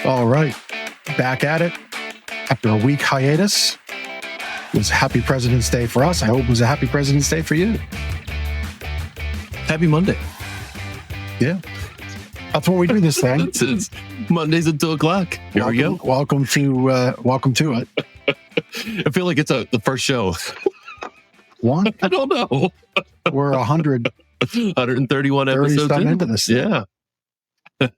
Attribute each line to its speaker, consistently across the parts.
Speaker 1: All right. Back at it after a week hiatus. It was a happy President's Day for us. I hope it was a happy President's Day for you.
Speaker 2: Happy Monday.
Speaker 1: Yeah. That's what we do this thing.
Speaker 2: It's Mondays at 2 o'clock. Here we go.
Speaker 1: Welcome to it.
Speaker 2: I feel like it's the first show.
Speaker 1: One?
Speaker 2: I don't know.
Speaker 1: We're
Speaker 2: 131 episodes
Speaker 1: into this thing.
Speaker 2: Yeah.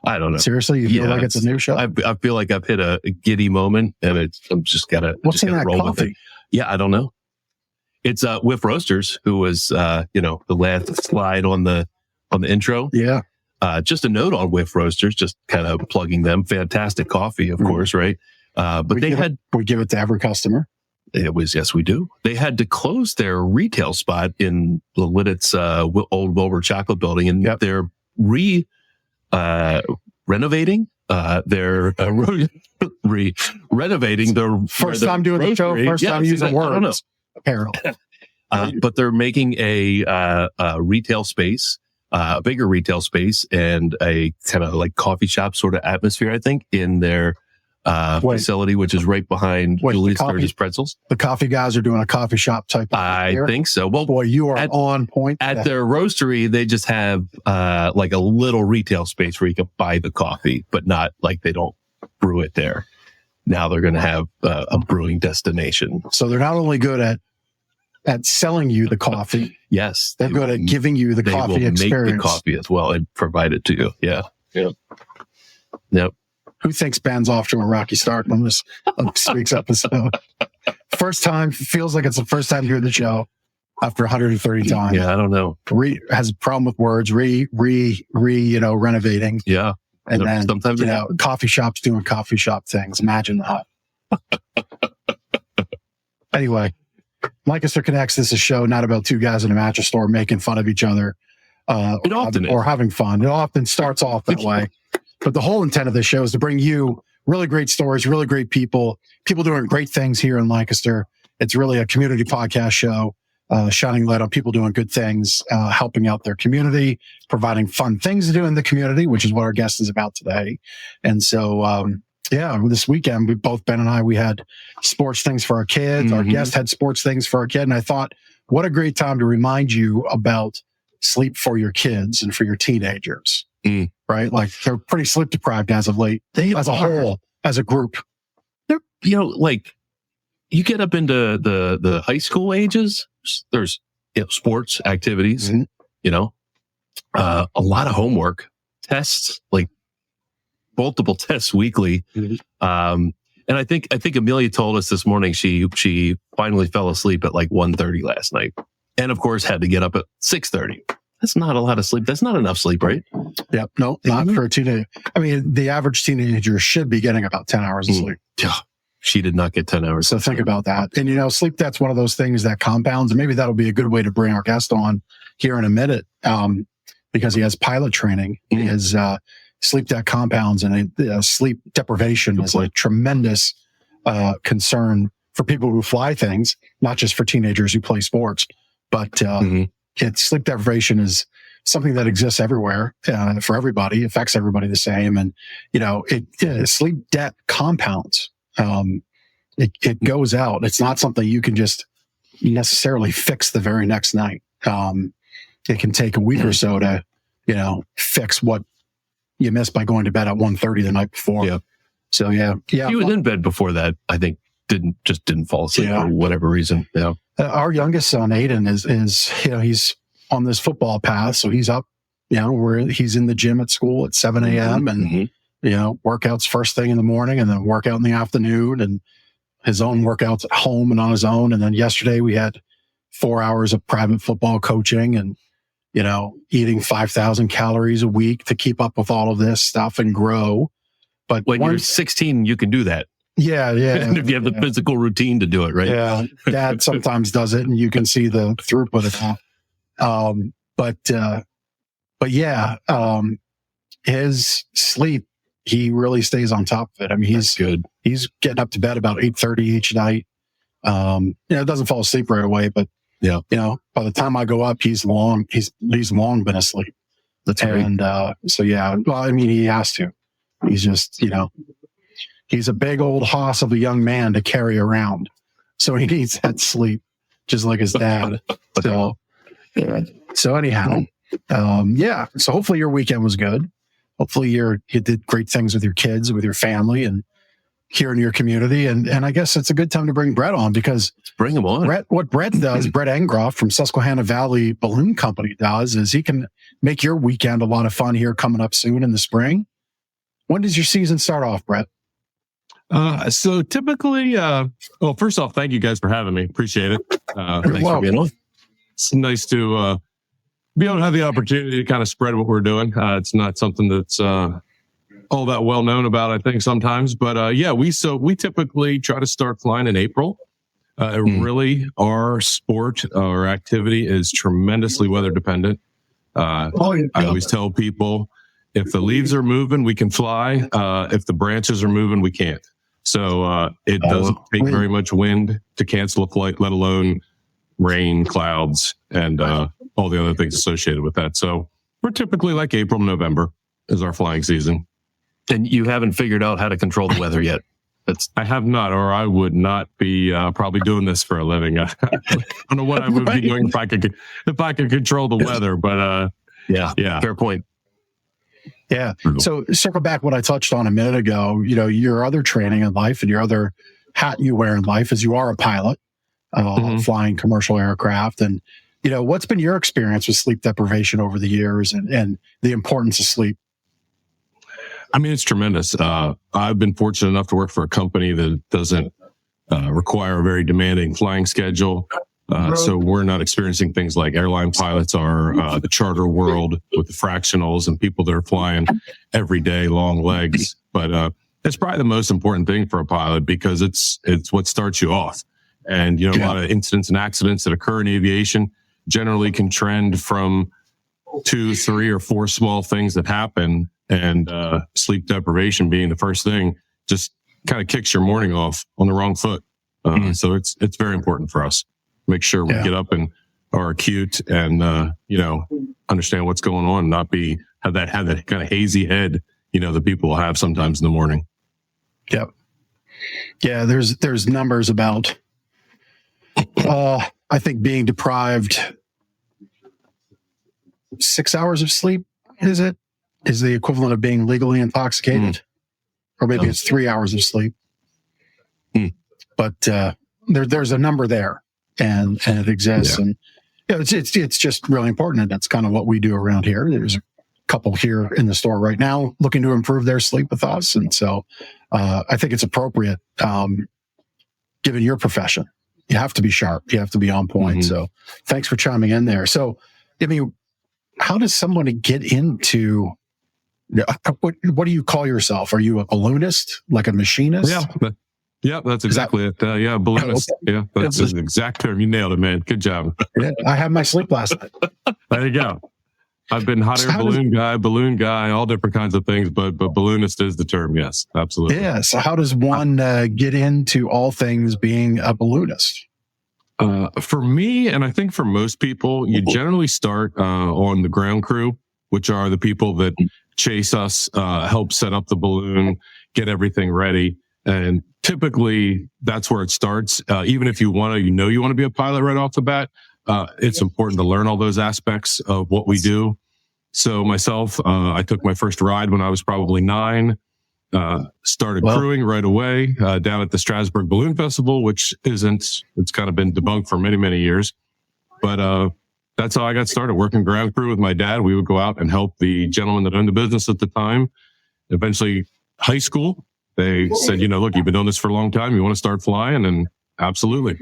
Speaker 2: I don't know.
Speaker 1: Seriously, you feel like it's a new show?
Speaker 2: I feel like I've hit a giddy moment, and I'm just gotta.
Speaker 1: What's in that
Speaker 2: roll
Speaker 1: coffee?
Speaker 2: with it. Yeah, I don't know. It's Whiff Roasters, who was the last slide on the intro.
Speaker 1: Yeah.
Speaker 2: Just a note on Whiff Roasters, just kind of plugging them. Fantastic coffee, of course, right? But we give it to every customer. It was, yes, we do. They had to close their retail spot in the Lidditz old Wilbur Chocolate Building, and they're renovating. They're renovating their
Speaker 1: first time doing the show. First time using words. I don't know. Apparently,
Speaker 2: but they're making a retail space, a bigger retail space, and a kind of like coffee shop sort of atmosphere. I think in their facility, which is right behind Julius Sturgis Pretzels.
Speaker 1: The coffee guys are doing a coffee shop type of
Speaker 2: I think so. Well,
Speaker 1: boy, you are on point.
Speaker 2: At their roastery, they just have like a little retail space where you can buy the coffee, but not like they don't brew it there. Now they're going to have a brewing destination.
Speaker 1: So they're not only good at selling you the coffee.
Speaker 2: Yes.
Speaker 1: They're good at giving you the coffee experience. They will make the
Speaker 2: coffee as well and provide it to you. Yeah. Yep.
Speaker 1: Who thinks Ben's off to a rocky start on this week's episode? First time, feels like it's the first time hearing the show after 130 times.
Speaker 2: Yeah, I don't know.
Speaker 1: Has a problem with words, renovating.
Speaker 2: Yeah.
Speaker 1: And then,
Speaker 2: sometimes
Speaker 1: coffee shops doing coffee shop things. Imagine that. Anyway, Lancaster Connects, this is a show not about two guys in a mattress store making fun of each other or having fun. It often starts off that way. But the whole intent of this show is to bring you really great stories, really great people doing great things here in Lancaster. It's really a community podcast show, shining light on people doing good things, helping out their community, providing fun things to do in the community, which is what our guest is about today. And so, this weekend, Ben and I, we had sports things for our kids. Mm-hmm. Our guest had sports things for our kid. And I thought, what a great time to remind you about sleep for your kids and for your teenagers. Right? Like they're pretty sleep deprived as of late, as a whole, as a group.
Speaker 2: They're, like you get up into the high school ages, there's, sports activities, a lot of homework, tests, like multiple tests weekly. And I think Amelia told us this morning, she finally fell asleep at like 1:30 last night. And of course had to get up at 6:30. That's not a lot of sleep. That's not enough sleep, right?
Speaker 1: Yep. No, not for a teenager. I mean, the average teenager should be getting about 10 hours of sleep.
Speaker 2: Yeah. She did not get 10 hours.
Speaker 1: So think about that. And, sleep, that's one of those things that compounds. And maybe that'll be a good way to bring our guest on here in a minute because he has pilot training. His sleep debt compounds and sleep deprivation is a tremendous concern for people who fly things, not just for teenagers who play sports, but sleep deprivation is something that exists everywhere for everybody, affects everybody the same. And, sleep debt compounds. It goes out. It's not something you can just necessarily fix the very next night. It can take a week or so to, fix what you missed by going to bed at 1:30 the night before. Yeah. So, yeah.
Speaker 2: He was in bed before that, I think, didn't fall asleep for whatever reason. Yeah.
Speaker 1: Our youngest son, Aiden, is he's on this football path. So he's up, he's in the gym at school at 7 a.m. and, workouts first thing in the morning and then workout in the afternoon and his own workouts at home and on his own. And then yesterday we had 4 hours of private football coaching and, eating 5,000 calories a week to keep up with all of this stuff and grow. But
Speaker 2: when you're 16, you can do that.
Speaker 1: Yeah.
Speaker 2: And if you have the physical routine to do it, right?
Speaker 1: Yeah. Dad sometimes does it and you can see the throughput of that. His sleep, he really stays on top of it. I mean, he's
Speaker 2: good.
Speaker 1: He's getting up to bed about 8:30 each night. Doesn't fall asleep right away, but by the time I go up, he's long been asleep.
Speaker 2: That's right.
Speaker 1: And, he has to. He's just, he's a big old hoss of a young man to carry around. So he needs that sleep, just like his dad. So anyhow, so hopefully your weekend was good. Hopefully you did great things with your kids, with your family, and here in your community. And I guess it's a good time to bring Brett on, because
Speaker 2: bring him on.
Speaker 1: What Brett does, Brett Engroff from Susquehanna Valley Balloon Company does, is he can make your weekend a lot of fun here coming up soon in the spring. When does your season start off, Brett?
Speaker 3: So typically, first off, thank you guys for having me. Appreciate it.
Speaker 2: Thanks for being on.
Speaker 3: It's nice to be able to have the opportunity to kind of spread what we're doing. It's not something that's all that well known about, I think, sometimes. But we typically try to start flying in April. Really, our sport or activity is tremendously weather dependent. I always tell people, if the leaves are moving, we can fly. If the branches are moving, we can't. So it doesn't take very much wind to cancel a flight, let alone rain, clouds, and all the other things associated with that. So we're typically like April, November is our flying season.
Speaker 2: And you haven't figured out how to control the weather yet? I have not, or I would not be probably doing this for a living. I don't know what I would be doing if I could control the weather. But yeah, fair point.
Speaker 1: Yeah. So circle back what I touched on a minute ago. Your other training in life and your other hat you wear in life is you are a pilot, flying commercial aircraft. And what's been your experience with sleep deprivation over the years, and the importance of sleep?
Speaker 3: I mean, it's tremendous. I've been fortunate enough to work for a company that doesn't require a very demanding flying schedule. So we're not experiencing things like airline pilots are, the charter world with the fractionals and people that are flying every day, long legs. But it's probably the most important thing for a pilot, because it's what starts you off. And, a lot of incidents and accidents that occur in aviation generally can trend from 2, 3, or 4 small things that happen. And sleep deprivation being the first thing just kind of kicks your morning off on the wrong foot. So it's very important for us. Make sure we get up and are acute and, understand what's going on, not have that kind of hazy head, that people have sometimes in the morning.
Speaker 1: Yep. Yeah. There's numbers about, I think being deprived 6 hours of sleep, is the equivalent of being legally intoxicated, or maybe it's 3 hours of sleep. But there's a number there, and it exists, and it's just really important, and that's kind of what we do around here. There's a couple here in the store right now looking to improve their sleep with us, and so I think it's appropriate, given your profession. You have to be sharp, you have to be on point. So thanks for chiming in there. So, I mean, how does somebody get into? What do you call yourself? Are you a balloonist, like a machinist?
Speaker 3: Yeah, that's exactly it. Balloonist. Yeah, that's the exact term. You nailed it, man. Good job.
Speaker 1: Yeah, I had my sleep last night.
Speaker 3: There you go. I've been hot air balloon guy, all different kinds of things, but balloonist is the term. Yes, absolutely.
Speaker 1: Yeah. So how does one get into all things being a balloonist?
Speaker 3: For me, and I think for most people, you generally start on the ground crew, which are the people that chase us, help set up the balloon, get everything ready. And typically that's where it starts. Even if you want to be a pilot right off the bat, it's important to learn all those aspects of what we do. So myself, I took my first ride when I was probably 9, started crewing right away, down at the Strasbourg Balloon Festival, it's kind of been debunked for many, many years. But, that's how I got started, working ground crew with my dad. We would go out and help the gentleman that owned the business at the time. Eventually, high school, they said, look, you've been doing this for a long time. You want to start flying? And absolutely.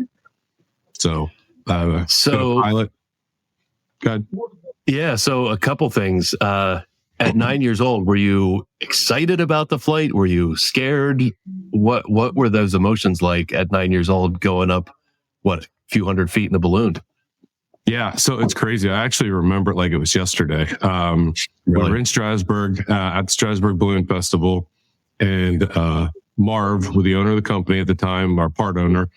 Speaker 3: So pilot. Good.
Speaker 2: Yeah. So a couple things. At 9 years old, were you excited about the flight? Were you scared? What were those emotions like at 9 years old, going up, a few hundred feet in the balloon?
Speaker 3: Yeah, so it's crazy. I actually remember it like it was yesterday. We were in Strasbourg at the Strasbourg Balloon Festival, and Marv, with the owner of the company at the time, our part owner,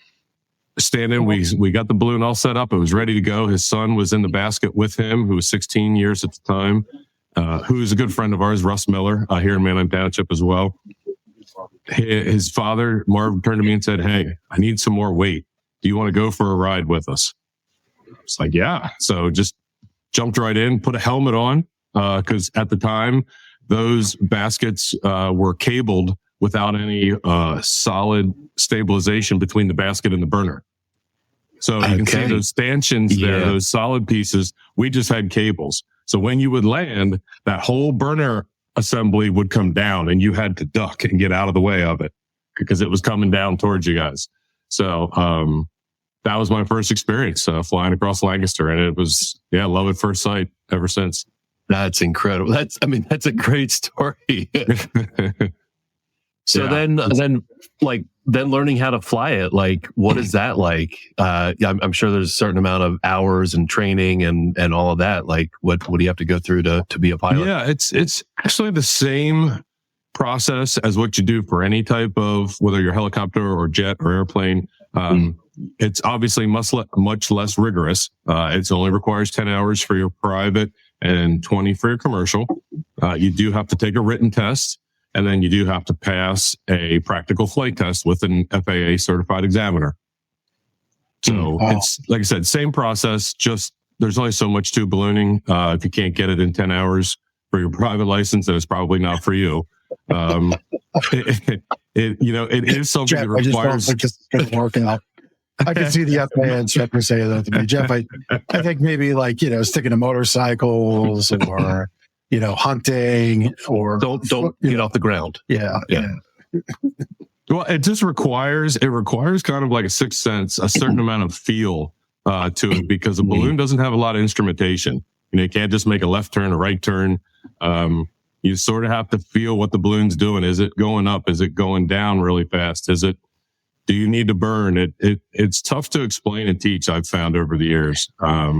Speaker 3: standing. We got the balloon all set up. It was ready to go. His son was in the basket with him, who was 16 years at the time. who is a good friend of ours, Russ Miller, here in Manheim Township as well. His father, Marv, turned to me and said, "Hey, I need some more weight. Do you want to go for a ride with us?" It's like, yeah. So just jumped right in, put a helmet on, because at the time, those baskets were cabled without any solid stabilization between the basket and the burner. So you can see those stanchions there, those solid pieces. We just had cables. So when you would land, that whole burner assembly would come down and you had to duck and get out of the way of it because it was coming down towards you guys. So that was my first experience flying across Lancaster, and it was, love at first sight ever since.
Speaker 2: That's incredible. That's a great story. So then learning how to fly it, like, what is that like? I'm sure there's a certain amount of hours and training and all of that. Like, what do you have to go through to be a pilot?
Speaker 3: Yeah, it's actually the same process as what you do for any type of, whether you're helicopter or jet or airplane. It's obviously much less rigorous. It only requires 10 hours for your private and 20 for your commercial. You do have to take a written test. And then you do have to pass a practical flight test with an FAA certified examiner. So it's, like I said, same process, just there's only so much to ballooning. If you can't get it in 10 hours for your private license, then it's probably not for you. It is something
Speaker 1: Jeff,
Speaker 3: that requires...
Speaker 1: I just working out. I can see the FAA instructor say that to me. Jeff, I think maybe sticking to motorcycles or... hunting, or
Speaker 2: don't get off the ground.
Speaker 1: Yeah.
Speaker 3: Well, it just requires kind of like a sixth sense, a certain amount of feel to it, because a balloon doesn't have a lot of instrumentation. You can't just make a left turn, a right turn. You sort of have to feel what the balloon's doing. Is it going up? Is it going down really fast? Do you need to burn? It's tough to explain and teach, I've found over the years.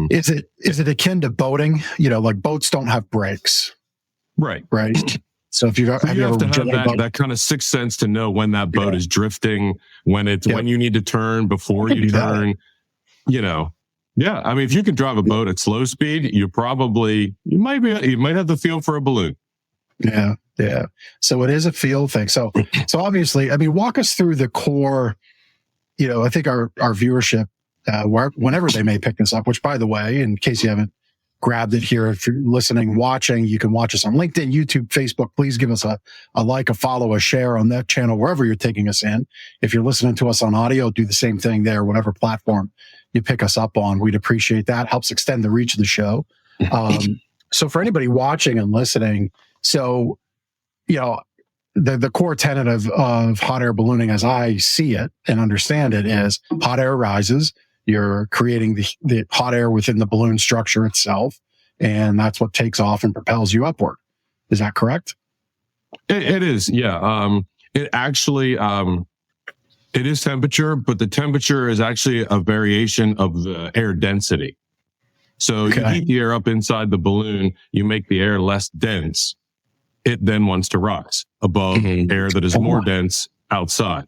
Speaker 1: Is it akin to boating? Like boats don't have brakes.
Speaker 3: Right.
Speaker 1: So if you have to have
Speaker 3: that kind of sixth sense to know when that boat is drifting, when you need to turn before you turn, Yeah. I mean, if you can drive a boat at slow speed, you might have the feel for a balloon.
Speaker 1: Yeah. Yeah. So it is a feel thing. So obviously, I mean, walk us through the core, I think our viewership, whenever they may pick this up, which, by the way, in case you haven't grabbed it here, if you're listening, watching, you can watch us on LinkedIn, YouTube, Facebook. Please give us a like, a follow, a share on that channel, wherever you're taking us in. If you're listening to us on audio, do the same thing there, whatever platform you pick us up on. We'd appreciate that. Helps extend the reach of the show. So for anybody watching and listening, the core tenet of hot air ballooning, as I see it and understand it, is hot air rises. You're creating the hot air within the balloon structure itself, and that's what takes off and propels you upward. Is that correct?
Speaker 3: It is, yeah. It actually, it is temperature, but the temperature is actually a variation of the air density. So you heat the air up inside the balloon, you make the air less dense. It then wants to rise above air that is more dense outside.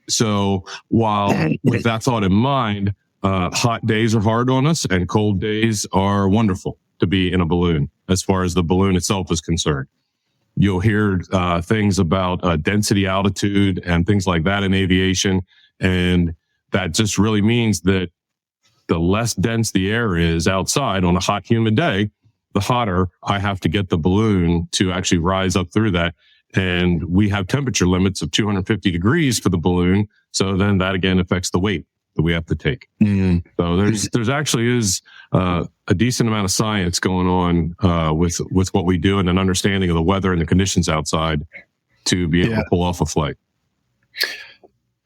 Speaker 3: So with that thought in mind, hot days are hard on us and cold days are wonderful to be in a balloon as far as the balloon itself is concerned. You'll hear things about density, altitude, and things like that in aviation. And that just really means that the less dense the air is outside on a hot, humid day, the hotter I have to get the balloon to actually rise up through that. And we have temperature limits of 250 degrees for the balloon. So then that again affects the weight that we have to take. So there's actually is a decent amount of science going on with what we do and an understanding of the weather and the conditions outside to be able to pull off a flight.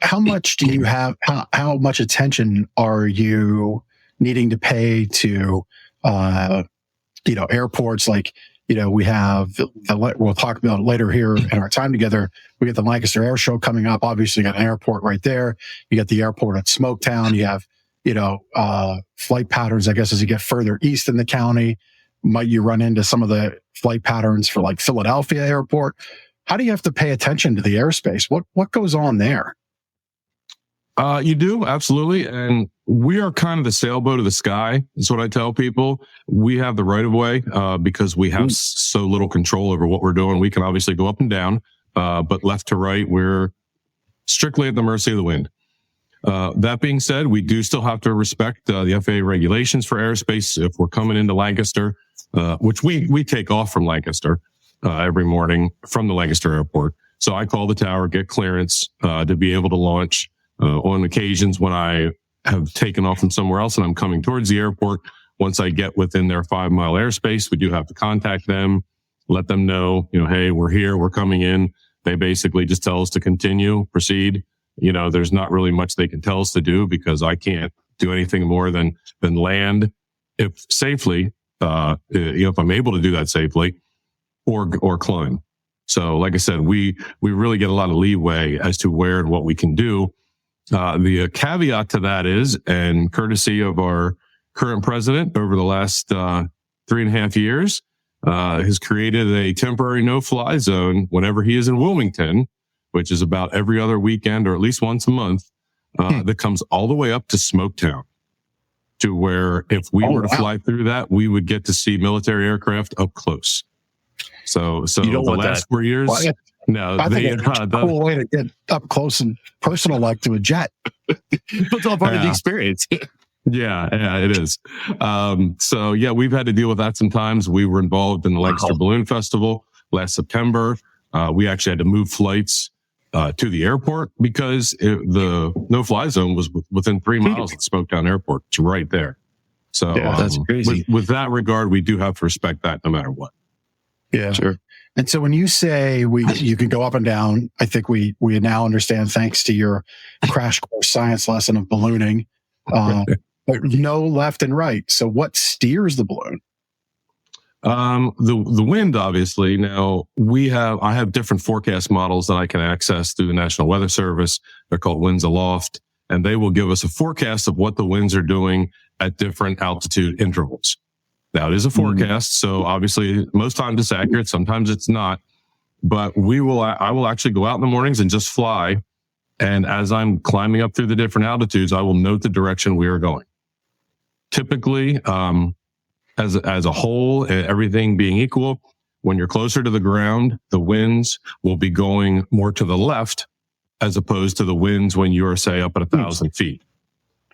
Speaker 1: How much do you have? How much attention are you needing to pay to airports? Like, we have, we'll talk about it later here in our time together. We get the Lancaster Air Show coming up. Obviously, you got an airport right there. You got the airport at Smoketown. You have, flight patterns, I guess, as you get further east in the county. Might you run into some of the flight patterns for like Philadelphia Airport? How do you have to pay attention to the airspace? What goes on there?
Speaker 3: You do, absolutely. And we are kind of the sailboat of the sky. Is what I tell people. We have the right of way, because we have so little control over what we're doing. We can obviously go up and down, but left to right, we're strictly at the mercy of the wind. That being said, we do still have to respect the FAA regulations for airspace. If we're coming into Lancaster, which we take off from Lancaster every morning from the Lancaster airport. So I call the tower, get clearance to be able to launch. On occasions when I have taken off from somewhere else and I'm coming towards the airport, once I get within their 5-mile airspace, we do have to contact them, let them know, hey, we're here, we're coming in. They basically just tell us to continue, proceed. There's not really much they can tell us to do because I can't do anything more than land if safely, if I'm able to do that safely, or climb. So like I said, we really get a lot of leeway as to where and what we can do. The caveat to that is, and courtesy of our current president over the last 3.5 years, has created a temporary no-fly zone whenever he is in Wilmington, which is about every other weekend or at least once a month, that comes all the way up to Smoketown, to where if we were to fly through that, we would get to see military aircraft up close. So
Speaker 2: you don't
Speaker 3: the
Speaker 2: want
Speaker 3: last
Speaker 2: that.
Speaker 3: 4 years, no,
Speaker 1: I think it's a cool way to get up close and personal like to a jet.
Speaker 2: It's all part of the experience.
Speaker 3: Yeah, it is. So yeah, we've had to deal with that sometimes. We were involved in the Lancaster Balloon Festival last September. We actually had to move flights to the airport because the no-fly zone was within 3 miles of Smoketown Airport. It's right there. So
Speaker 2: that's crazy.
Speaker 3: With that regard, we do have to respect that no matter what.
Speaker 1: Yeah,
Speaker 2: sure.
Speaker 1: And so when you say you can go up and down, I think we now understand, thanks to your crash course science lesson of ballooning, but no left and right. So what steers the balloon?
Speaker 3: The wind, obviously. Now I have different forecast models that I can access through the National Weather Service. They're called Winds Aloft, and they will give us a forecast of what the winds are doing at different altitude intervals. Now, it is a forecast, so obviously most times it's accurate, sometimes it's not. But I will actually go out in the mornings and just fly. And as I'm climbing up through the different altitudes, I will note the direction we are going. Typically, as a whole, everything being equal, when you're closer to the ground, the winds will be going more to the left as opposed to the winds when you're, say, up at 1,000 feet.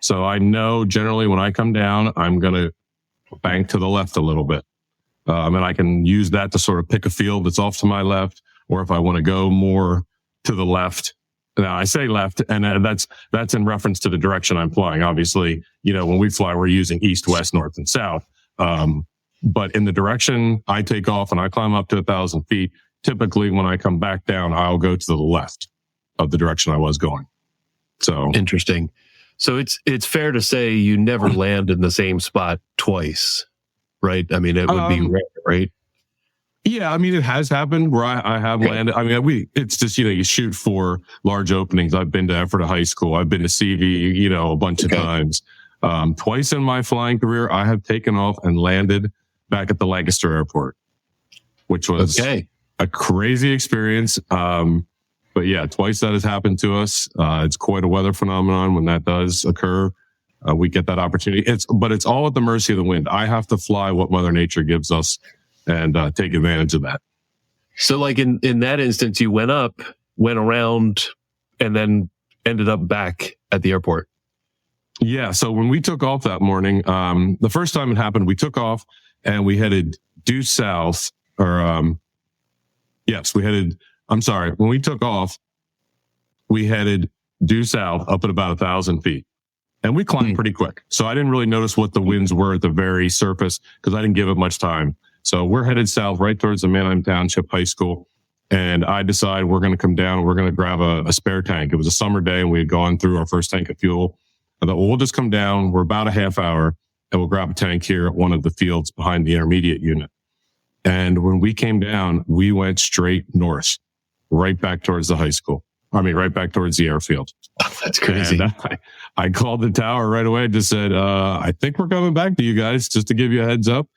Speaker 3: So I know generally when I come down, I'm going to bank to the left a little bit. And I can use that to sort of pick a field that's off to my left, or if I want to go more to the left. Now I say left, and that's in reference to the direction I'm flying. Obviously, when we fly, we're using east, west, north, and south. But in the direction I take off and I climb up to 1,000 feet, typically when I come back down, I'll go to the left of the direction I was going. So
Speaker 2: interesting. So it's fair to say you never land in the same spot twice, right? I mean, it would be rare, right?
Speaker 3: Yeah, I mean, it has happened where I have landed. I mean, it's just, you shoot for large openings. I've been to Ephrata High School. I've been to CV, a bunch of times. Twice in my flying career, I have taken off and landed back at the Lancaster airport, which was a crazy experience. But yeah, twice that has happened to us. It's quite a weather phenomenon when that does occur. We get that opportunity. But it's all at the mercy of the wind. I have to fly what Mother Nature gives us and take advantage of that.
Speaker 2: So like in that instance, you went up, went around, and then ended up back at the airport.
Speaker 3: Yeah. So when we took off that morning, the first time it happened, we took off and we headed due south, when we took off, we headed due south up at about 1,000 feet, and we climbed pretty quick. So I didn't really notice what the winds were at the very surface because I didn't give it much time. So we're headed south right towards the Manheim Township High School. And I decide we're going to come down. We're going to grab a spare tank. It was a summer day and we had gone through our first tank of fuel. I thought, well, we'll just come down. We're about a half hour and we'll grab a tank here at one of the fields behind the intermediate unit. And when we came down, we went straight north, right back towards the high school. Right back towards the airfield.
Speaker 2: That's crazy.
Speaker 3: And I called the tower right away. Just said, I think we're coming back to you guys just to give you a heads up.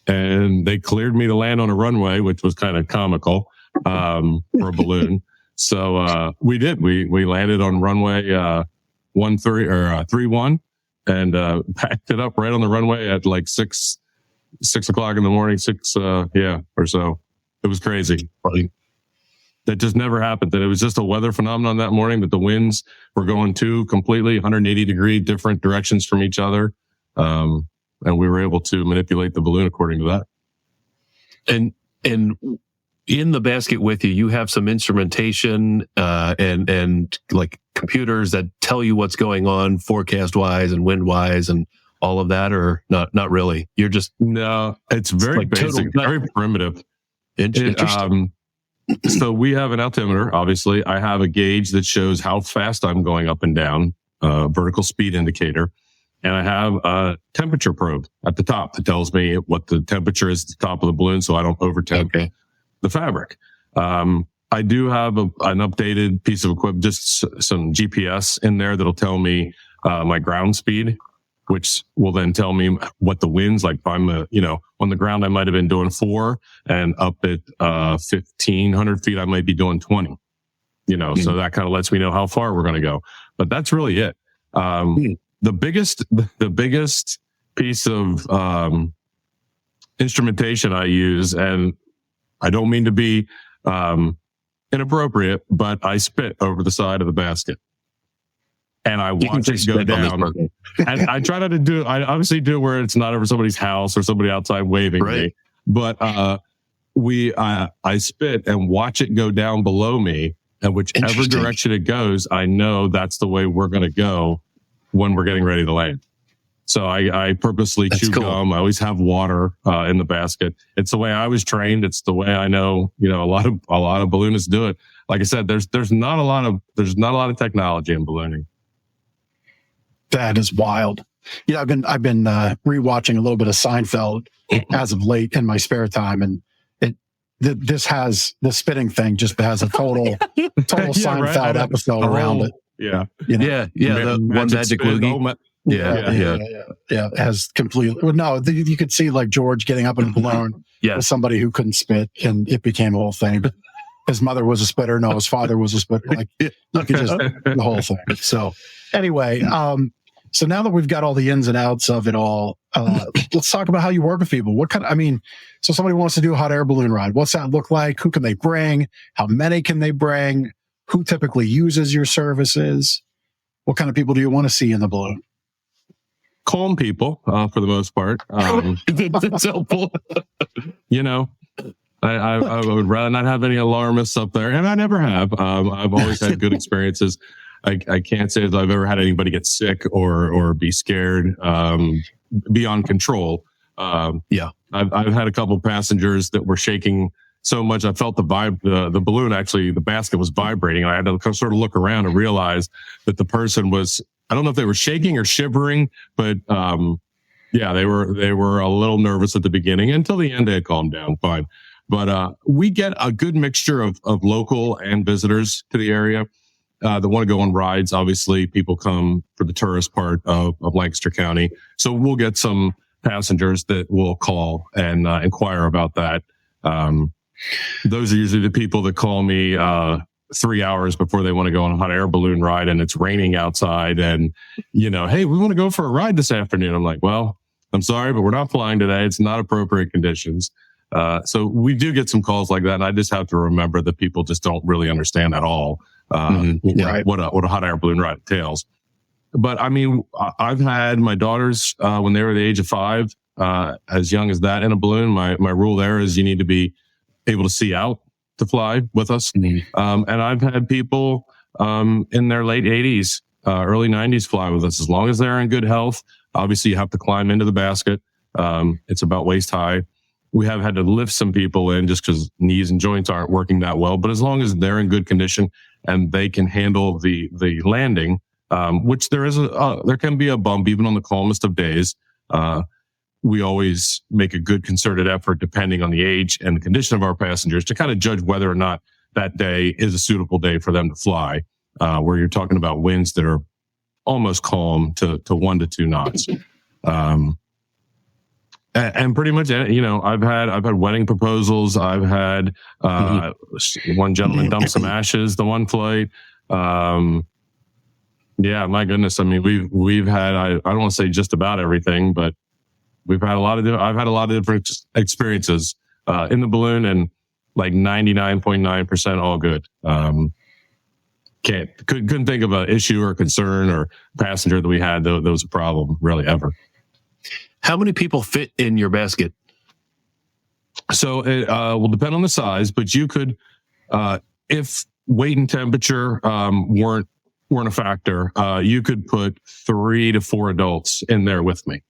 Speaker 3: And they cleared me to land on a runway, which was kind of comical, for a balloon. So, we did. We landed on runway, 31. and packed it up right on the runway at like 6 o'clock in the morning, or so. It was crazy. That just never happened. That it was just a weather phenomenon that morning, that the winds were going completely 180 degree different directions from each other. And we were able to manipulate the balloon according to that.
Speaker 2: And in the basket with you, you have some instrumentation, and like computers that tell you what's going on forecast wise and wind wise and all of that, or not really. You're just,
Speaker 3: no, it's very like basic, very primitive.
Speaker 2: Interesting.
Speaker 3: So we have an altimeter. Obviously, I have a gauge that shows how fast I'm going up and down, vertical speed indicator. And I have a temperature probe at the top that tells me what the temperature is at the top of the balloon, so I don't overtemp the fabric. I do have an updated piece of equipment, just some GPS in there that'll tell me my ground speed, which will then tell me what the winds, like if I'm, on the ground, I might have been doing 4, and up at 1,500 feet, I might be doing 20, so that kind of lets me know how far we're going to go. But that's really it. The biggest piece of instrumentation I use, and I don't mean to be inappropriate, but I spit over the side of the basket. And I watch it go down. And I try not to do it. I obviously do it where it's not over somebody's house or somebody outside waving me. But I spit and watch it go down below me. And whichever direction it goes, I know that's the way we're going to go when we're getting ready to land. So I purposely chew gum. I always have water in the basket. It's the way I was trained. It's the way I know, a lot of balloonists do it. Like I said, there's not a lot of technology in ballooning.
Speaker 1: That is wild. I've been rewatching a little bit of Seinfeld as of late in my spare time, and the spitting thing just has a total Seinfeld episode around it.
Speaker 2: Yeah. The one magic loogie. Yeah. It
Speaker 1: has completely. Well, no, you could see like George getting up in a balloon with somebody who couldn't spit, and it became a whole thing. But his mother was a spitter. No, his father was a spitter. Like you could just the whole thing. So anyway, so now that we've got all the ins and outs of it all, let's talk about how you work with people. So somebody wants to do a hot air balloon ride. What's that look like? Who can they bring? How many can they bring? Who typically uses your services? What kind of people do you want to see in the balloon?
Speaker 3: Calm people, for the most part.
Speaker 2: It's helpful.
Speaker 3: I would rather not have any alarmists up there, and I never have. I've always had good experiences. I can't say that I've ever had anybody get sick or be scared beyond control. I've had a couple passengers that were shaking so much I felt the balloon, actually the basket was vibrating, and I had to sort of look around and realize that the person was, I don't know if they were shaking or shivering, but they were a little nervous at the beginning. Until the end, they had calmed down fine. But we get a good mixture of local and visitors to the area that want to go on rides. Obviously, people come for the tourist part of Lancaster County. So we'll get some passengers that will call and inquire about that. Those are usually the people that call me 3 hours before they want to go on a hot air balloon ride and it's raining outside and, hey, we want to go for a ride this afternoon. I'm like, well, I'm sorry, but we're not flying today. It's not appropriate conditions. So we do get some calls like that. And I just have to remember that people just don't really understand at all, what a hot air balloon ride entails. But I mean, I've had my daughters, when they were the age of 5, as young as that in a balloon. My rule there is you need to be able to see out to fly with us. And I've had people, in their late 80s, early 90s fly with us as long as they're in good health. Obviously you have to climb into the basket. It's about waist high. We have had to lift some people in just because knees and joints aren't working that well. But as long as they're in good condition and they can handle the landing, which there can be a bump even on the calmest of days. We always make a good concerted effort, depending on the age and the condition of our passengers, to kind of judge whether or not that day is a suitable day for them to fly, where you're talking about winds that are almost calm to 1 to 2 knots. And pretty much, I've had wedding proposals. I've had one gentleman dump some ashes the one flight. Yeah, my goodness. I mean, we've had, I don't want to say just about everything, but we've had I've had a lot of different experiences in the balloon, and like 99.9% all good. Couldn't think of an issue or concern or passenger that we had that was a problem really ever.
Speaker 2: How many people fit in your basket?
Speaker 3: So it will depend on the size, but you could, if weight and temperature weren't a factor, you could put 3 to 4 adults in there with me.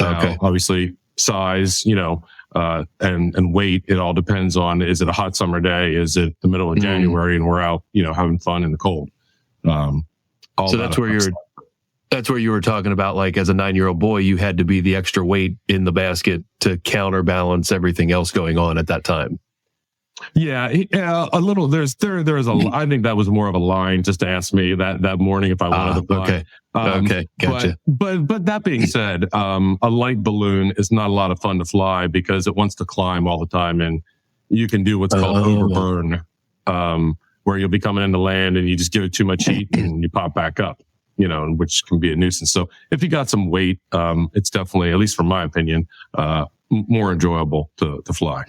Speaker 2: Okay.
Speaker 3: Obviously, size, and weight, it all depends on, is it a hot summer day? Is it the middle of January and we're out, having fun in the cold?
Speaker 2: So that's where you were talking about, like, as a 9-year-old boy, you had to be the extra weight in the basket to counterbalance everything else going on at that time.
Speaker 3: Yeah, a little. There's I think that was more of a line just to ask me that morning if I wanted to fly.
Speaker 2: Okay. Okay, gotcha.
Speaker 3: But that being said, a light balloon is not a lot of fun to fly because it wants to climb all the time, and you can do what's called overburn, where you'll be coming into land and you just give it too much heat and you pop back up, which can be a nuisance. So if you got some weight, it's definitely, at least from my opinion, more enjoyable to fly.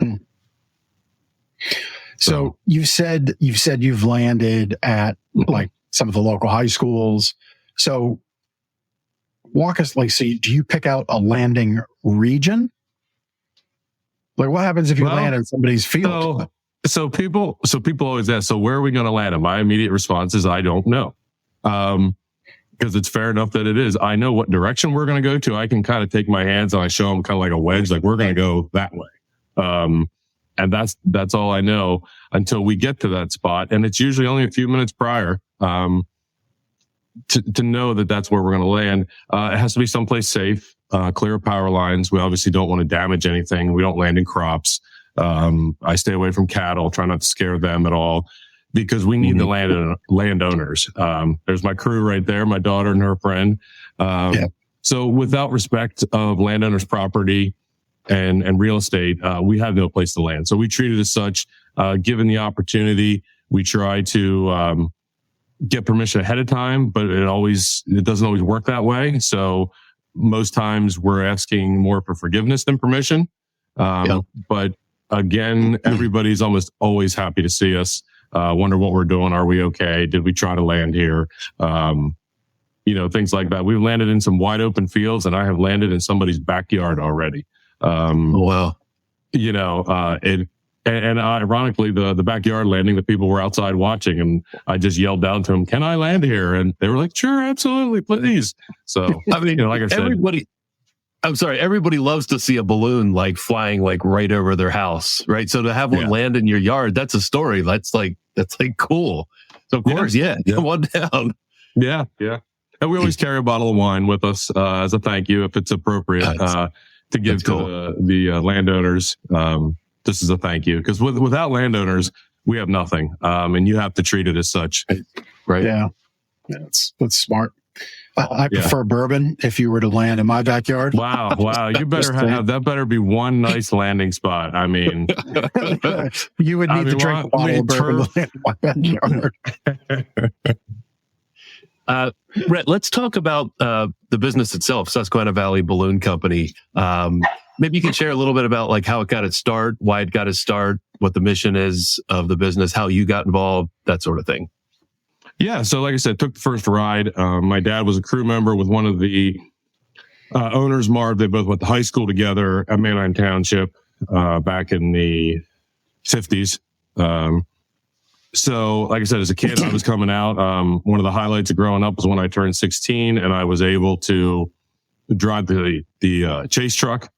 Speaker 1: So you've said you've landed at like some of the local high schools. So walk us, so do you pick out a landing region? Like, what happens if you land in somebody's field?
Speaker 3: So people always ask, so where are we going to land? And my immediate response is, I don't know. Because it's fair enough that it is. I know what direction we're going to go to. I can kind of take my hands and I show them kind of like a wedge, like we're going to go that way. And that's all I know until we get to that spot. And it's usually only a few minutes prior, to know that that's where we're going to land. It has to be someplace safe, clear of power lines. We obviously don't want to damage anything. We don't land in crops. I stay away from cattle, try not to scare them at all, because we need the landowners. There's my crew right there, my daughter and her friend. So without respect of landowners' property and real estate, we have no place to land. So we treat it as such. Given the opportunity, we try to get permission ahead of time, but it doesn't always work that way. So most times we're asking more for forgiveness than permission. But again, everybody's almost always happy to see us. Wonder what we're doing. Are we okay? Did we try to land here? Things like that. We've landed in some wide open fields, and I have landed in somebody's backyard already.
Speaker 2: Wow.
Speaker 3: And ironically, the backyard landing, the people were outside watching, and I just yelled down to them, "Can I land here?" And they were like, "Sure, absolutely, please." So, I mean, like I said,
Speaker 2: everybody loves to see a balloon like flying like right over their house, right? So to have one land in your yard, that's a story. That's like cool. So of course, come on down.
Speaker 3: Yeah. And we always carry a bottle of wine with us as a thank you if it's appropriate to give to the landowners. This is a thank you, because without landowners, we have nothing, and you have to treat it as such.
Speaker 2: Right?
Speaker 1: Yeah, that's smart. I prefer bourbon if you were to land in my backyard.
Speaker 3: Wow. You better have that. Better be one nice landing spot. I mean,
Speaker 1: you would need to drink a bottle of bourbon to land in my backyard.
Speaker 2: Brett, let's talk about the business itself, Susquehanna Valley Balloon Company. Maybe you can share a little bit about like how it got its start, why it got its start, what the mission is of the business, how you got involved, that sort of thing.
Speaker 3: Yeah. So like I said, took the first ride. My dad was a crew member with one of the owners, Marv. They both went to high school together at Mainline Township back in the 50s. So like I said, as a kid, I was coming out. One of the highlights of growing up was when I turned 16 and I was able to drive the chase truck.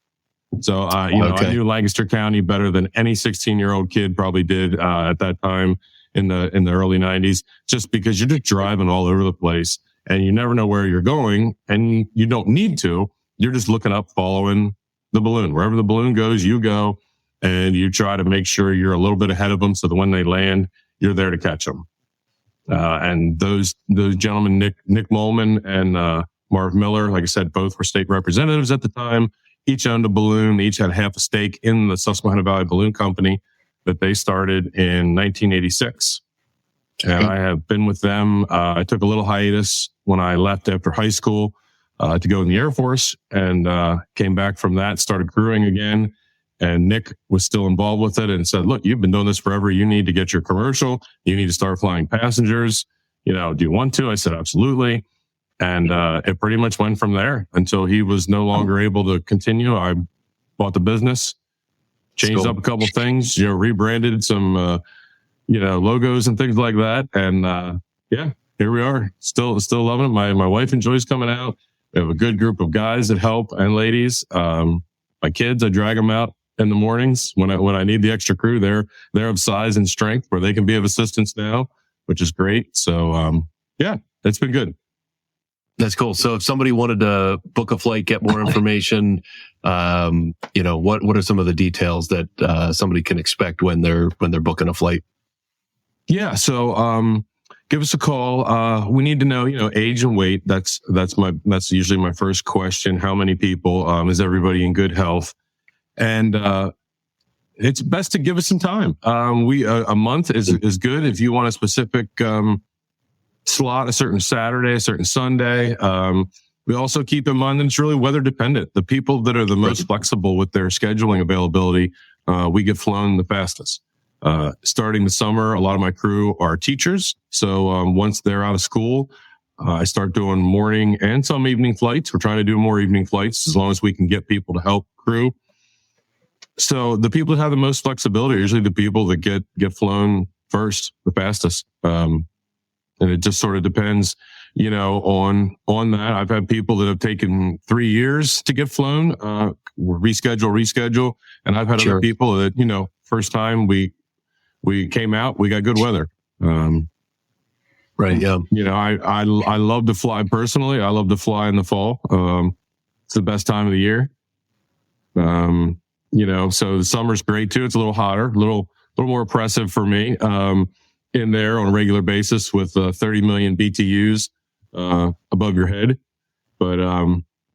Speaker 3: So, I knew Lancaster County better than any 16-year-old kid probably did at that time in the early 90s, just because you're just driving all over the place and you never know where you're going, and you don't need to. You're just looking up, following the balloon. Wherever the balloon goes, you go, and you try to make sure you're a little bit ahead of them so that when they land, you're there to catch them. And those gentlemen, Nick Molman and Marv Miller, like I said, both were state representatives at the time. Each owned a balloon. Each had half a stake in the Susquehanna Valley Balloon Company that they started in 1986. And I have been with them. I took a little hiatus when I left after high school to go in the Air Force, and came back from that, started crewing again. And Nick was still involved with it and said, look, you've been doing this forever. You need to get your commercial. You need to start flying passengers. Do you want to? I said, absolutely. And it pretty much went from there until he was no longer able to continue. I bought the business, changed up a couple things, rebranded some, logos and things like that. And here we are, still loving it. My wife enjoys coming out. We have a good group of guys that help, and ladies. My kids, I drag them out in the mornings when I need the extra crew. They're of size and strength where they can be of assistance now, which is great. So it's been good.
Speaker 2: That's cool. So if somebody wanted to book a flight, get more information, what are some of the details that somebody can expect when they're booking a flight?
Speaker 3: Yeah. So give us a call. We need to know, age and weight. That's usually my first question. How many people? Is everybody in good health? And it's best to give us some time. A month is good. If you want a specific slot, a certain Saturday, a certain Sunday. We also keep in mind that it's really weather dependent. The people that are the most flexible with their scheduling availability, we get flown the fastest. Starting the summer, a lot of my crew are teachers. So once they're out of school, I start doing morning and some evening flights. We're trying to do more evening flights as long as we can get people to help crew. So the people that have the most flexibility are usually the people that get flown first, the fastest. And it just sort of depends, on that. I've had people that have taken 3 years to get flown, reschedule. And I've had other people that, first time we came out, we got good weather.
Speaker 2: Right. Yeah.
Speaker 3: I love to fly personally. I love to fly in the fall. It's the best time of the year. So the summer's great too. It's a little hotter, a little more oppressive for me, in there on a regular basis with 30 million BTUs, above your head. But,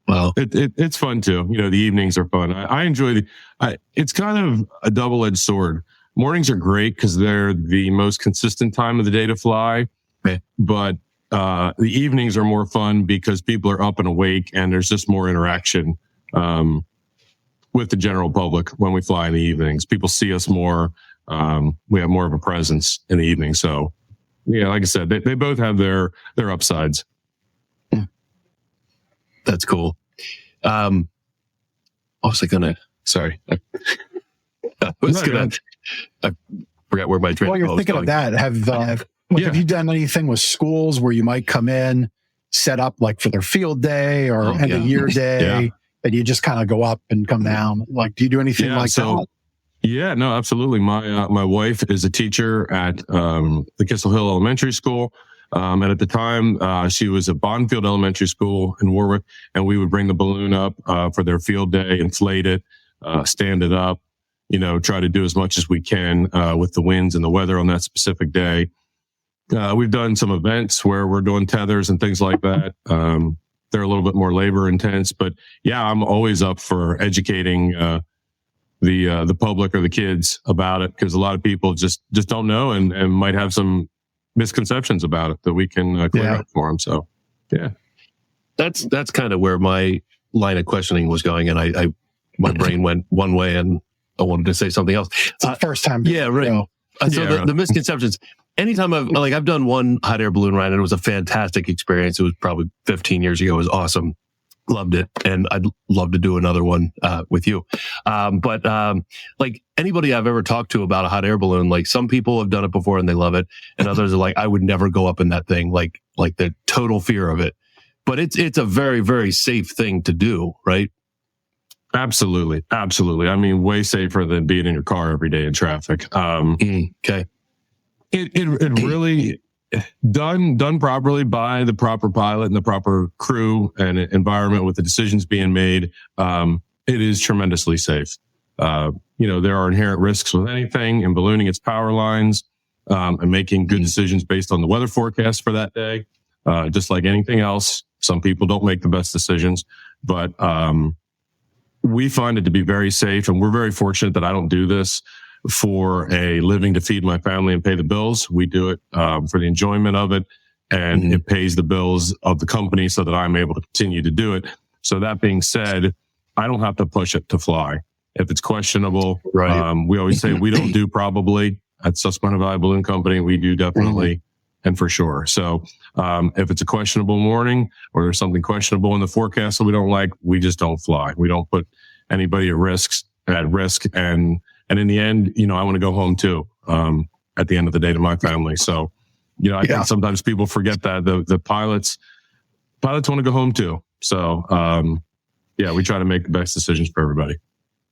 Speaker 2: wow,
Speaker 3: it's fun too. The evenings are fun. I enjoy it's kind of a double-edged sword. Mornings are great because they're the most consistent time of the day to fly.
Speaker 2: Okay.
Speaker 3: But, the evenings are more fun because people are up and awake and there's just more interaction, with the general public when we fly in the evenings. People see us more. We have more of a presence in the evening. So, like I said, they both have their upsides.
Speaker 2: That's cool. What was I gonna? Sorry, I forgot where my train.
Speaker 1: Well, you're thinking of that. Have you done anything with schools where you might come in, set up like for their field day or end of year day? Yeah. And you just kind of go up and come down. Like, do you do anything that?
Speaker 3: Yeah, no, absolutely. My wife is a teacher at the Kissel Hill Elementary School. And at the time, she was at Bonfield Elementary School in Warwick, and we would bring the balloon up for their field day, inflate it, stand it up, try to do as much as we can with the winds and the weather on that specific day. We've done some events where we're doing tethers and things like that. They're a little bit more labor intense, but I'm always up for educating the public or the kids about it, because a lot of people just don't know and might have some misconceptions about it that we can clear up for them. So,
Speaker 2: that's kind of where my line of questioning was going, and my brain went one way, and I wanted to say something else.
Speaker 1: It's the first time.
Speaker 2: Yeah, right. The misconceptions. Anytime I've done one hot air balloon ride, and it was a fantastic experience. It was probably 15 years ago. It was awesome. Loved it. And I'd love to do another one, with you. But anybody I've ever talked to about a hot air balloon, like some people have done it before and they love it. And others are like, I would never go up in that thing, like the total fear of it. But it's a very, very safe thing to do, right?
Speaker 3: Absolutely. Absolutely. I mean, way safer than being in your car every day in traffic.
Speaker 2: Okay.
Speaker 3: It really done properly by the proper pilot and the proper crew and environment with the decisions being made. It is tremendously safe. There are inherent risks with anything, and ballooning its power lines, and making good decisions based on the weather forecast for that day. Just like anything else, some people don't make the best decisions, but, we find it to be very safe, and we're very fortunate that I don't do this. for a living to feed my family and pay the bills. We do it for the enjoyment of it, and it pays the bills of the company so that I'm able to continue to do it. So that being said, I don't have to push it to fly. If it's questionable, we always say we don't do probably at Susquehanna Valley Balloon Company. We do definitely and for sure. So if it's a questionable morning or there's something questionable in the forecast that we don't like, we just don't fly. We don't put anybody at risk. And in the end, I want to go home too, at the end of the day to my family. So, I think sometimes people forget that the pilots want to go home too. So, we try to make the best decisions for everybody.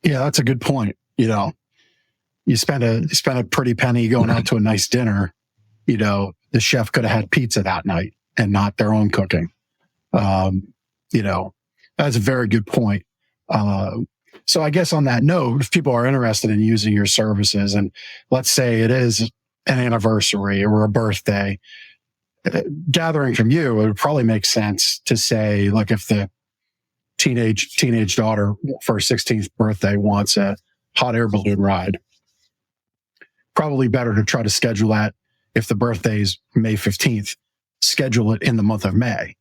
Speaker 1: Yeah, that's a good point. You spend a pretty penny going out to a nice dinner. The chef could have had pizza that night and not their own cooking. That's a very good point. So I guess on that note, if people are interested in using your services, and let's say it is an anniversary or a birthday, gathering from you, it would probably make sense to say, like, if the teenage daughter for her 16th birthday wants a hot air balloon ride, probably better to try to schedule that. If the birthday is May 15th, schedule it in the month of May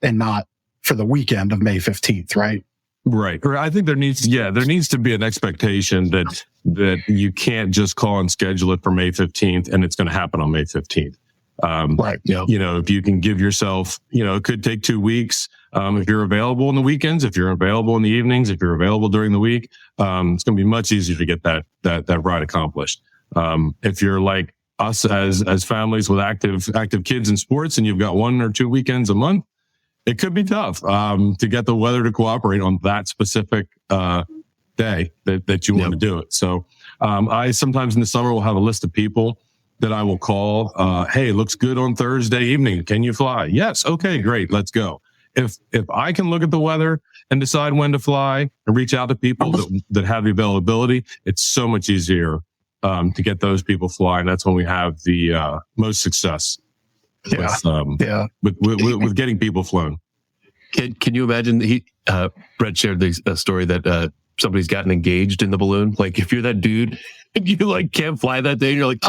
Speaker 1: and not for the weekend of May 15th, right?
Speaker 3: Right. Or I think there needs to be an expectation that you can't just call and schedule it for May 15th and it's going to happen on May 15th.
Speaker 1: Right.
Speaker 3: If you can give yourself, it could take 2 weeks. If you're available on the weekends, if you're available in the evenings, if you're available during the week, it's going to be much easier to get that ride accomplished. If you're like us as families with active kids in sports and you've got 1 or 2 weekends a month, it could be tough to get the weather to cooperate on that specific day that you want to do it. So I sometimes in the summer will have a list of people that I will call. Hey, looks good on Thursday evening. Can you fly? Yes. Okay, great. Let's go. If I can look at the weather and decide when to fly and reach out to people that have the availability, it's so much easier to get those people flying. That's when we have the most success. With getting people flown.
Speaker 2: Can you imagine? Brett shared the story that somebody's gotten engaged in the balloon. Like, if you're that dude and you can't fly that day, and you're like,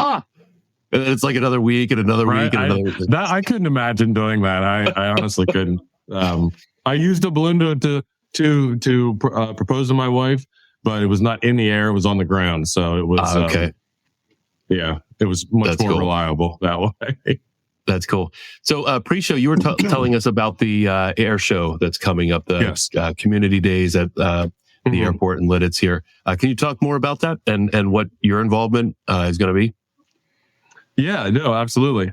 Speaker 2: and it's like another week and another week and another week.
Speaker 3: I couldn't imagine doing that. I honestly couldn't. I used a balloon to propose to my wife, but it was not in the air; it was on the ground. So it was okay. It was much more reliable that way.
Speaker 2: That's cool. So pre-show, you were telling us about the air show that's coming up, the community days at the airport in Lidditz here. Can you talk more about that and what your involvement is going to be?
Speaker 3: Yeah, no, absolutely.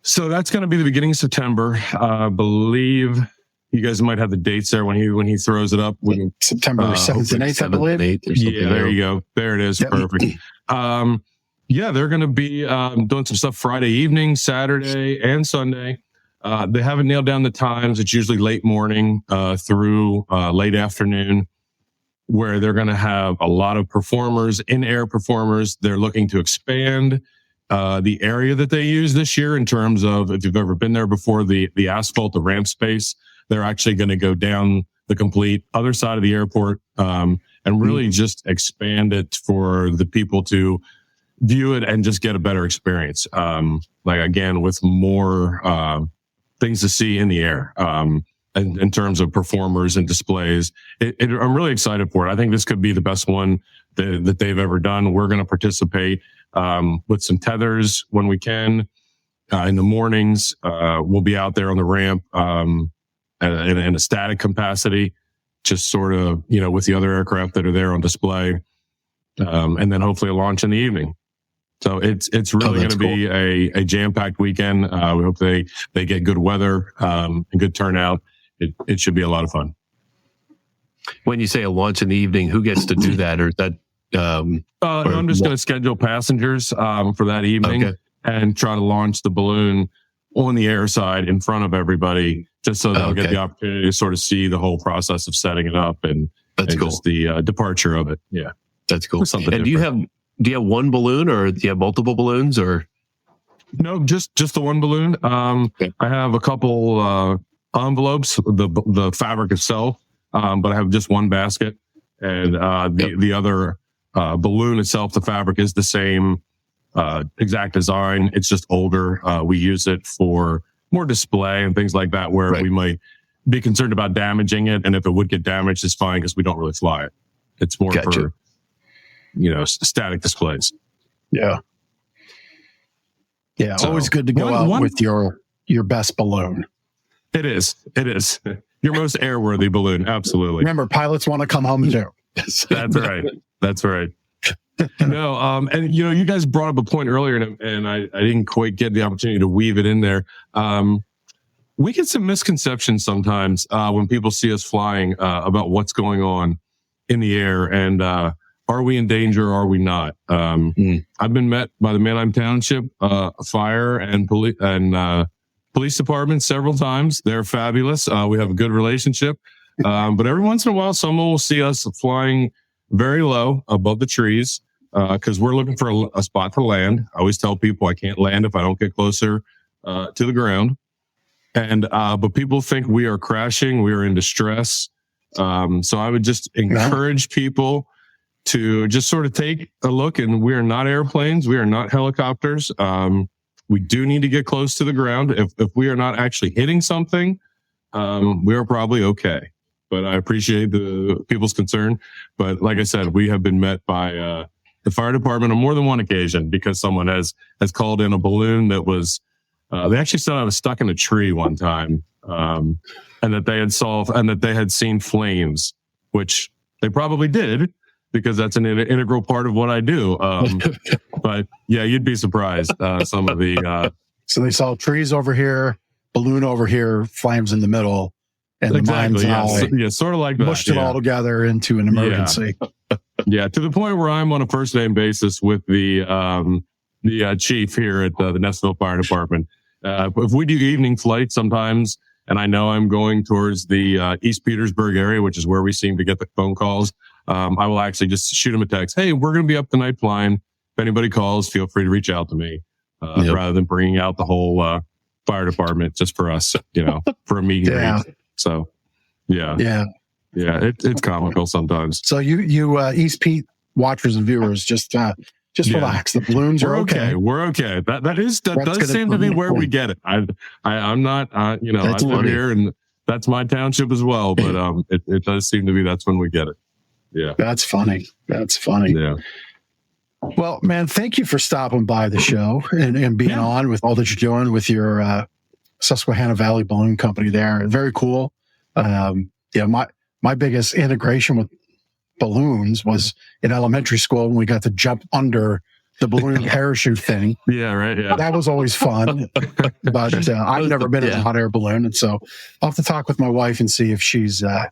Speaker 3: So that's going to be the beginning of September. I believe you guys might have the dates there when he throws it up.
Speaker 1: September 7th and 8th, I believe.
Speaker 3: Yeah, there you go. There it is. Yep. Perfect. They're going to be doing some stuff Friday evening, Saturday, and Sunday. They haven't nailed down the times. It's usually late morning through late afternoon, where they're going to have a lot of performers, in-air performers. They're looking to expand the area that they use this year in terms of, if you've ever been there before, the asphalt, the ramp space. They're actually going to go down the complete other side of the airport and really just expand it for the people to view it and just get a better experience. Again, with more things to see in the air in terms of performers and displays. I'm really excited for it. I think this could be the best one that they've ever done. We're going to participate with some tethers when we can. In the mornings, we'll be out there on the ramp in a static capacity, just sort of, with the other aircraft that are there on display. And then hopefully a launch in the evening. So it's really going to be a jam-packed weekend. We hope they get good weather and good turnout. It should be a lot of fun.
Speaker 2: When you say a launch in the evening, who gets to do that? Or is that?
Speaker 3: I'm just going to schedule passengers for that evening and try to launch the balloon on the air side in front of everybody, just so they'll get the opportunity to sort of see the whole process of setting it up and just the departure of it. Yeah,
Speaker 2: that's cool. And do you have one balloon, or do you have multiple balloons, or?
Speaker 3: No, just the one balloon. I have a couple envelopes, the fabric itself, but I have just one basket, and the other balloon itself, the fabric is the same exact design. It's just older. We use it for more display and things like that, where we might be concerned about damaging it. And if it would get damaged, it's fine because we don't really fly it. It's more for, static displays.
Speaker 1: Yeah. Yeah. So, always good to go out with your best balloon.
Speaker 3: It is. Your most airworthy balloon. Absolutely.
Speaker 1: Remember, pilots want to come home too.
Speaker 3: That's right. No, and you guys brought up a point earlier, and I didn't quite get the opportunity to weave it in there. We get some misconceptions sometimes when people see us flying about what's going on in the air, and are we in danger? Or are we not? I've been met by the Manheim Township Fire and Police Department several times. They're fabulous. We have a good relationship, but every once in a while, someone will see us flying very low above the trees because we're looking for a spot to land. I always tell people I can't land if I don't get closer to the ground. And but people think we are crashing, we are in distress. So I would just encourage people to just sort of take a look. And we are not airplanes, we are not helicopters. We do need to get close to the ground. If we are not actually hitting something, we are probably okay. But I appreciate the people's concern. But like I said, we have been met by the fire department on more than one occasion because someone has called in a balloon that was, they actually said I was stuck in a tree one time, and that they had seen flames, which they probably did because that's an integral part of what I do. But yeah, you'd be surprised. Some of the,
Speaker 1: so they saw trees over here, balloon over here, flames in the middle. And
Speaker 3: exactly,
Speaker 1: the mind's
Speaker 3: sort of like that.
Speaker 1: Mushed it all together into an emergency.
Speaker 3: Yeah, to the point where I'm on a first name basis with the chief here at the Nessville Fire Department. If we do evening flights sometimes, and I know I'm going towards the East Petersburg area, which is where we seem to get the phone calls, I will actually just shoot them a text. Hey, we're going to be up tonight flying. If anybody calls, feel free to reach out to me, rather than bringing out the whole fire department just for us, for a meet and greet. So, it's comical sometimes.
Speaker 1: So you East Pete watchers and viewers, just relax. The balloons are okay.
Speaker 3: We're okay. That does seem to be where we get it. I'm not, I live here and that's my township as well, but it does seem to be that's when we get it. Yeah,
Speaker 1: that's funny. Yeah. Well, man, thank you for stopping by the show and being on with all that you're doing with your Susquehanna Valley Balloon Company there. Very cool. My biggest integration with balloons was in elementary school when we got to jump under the balloon parachute thing.
Speaker 3: Yeah, right. Yeah.
Speaker 1: That was always fun. But I've never been in a hot air balloon. And so I'll have to talk with my wife and see if she's, I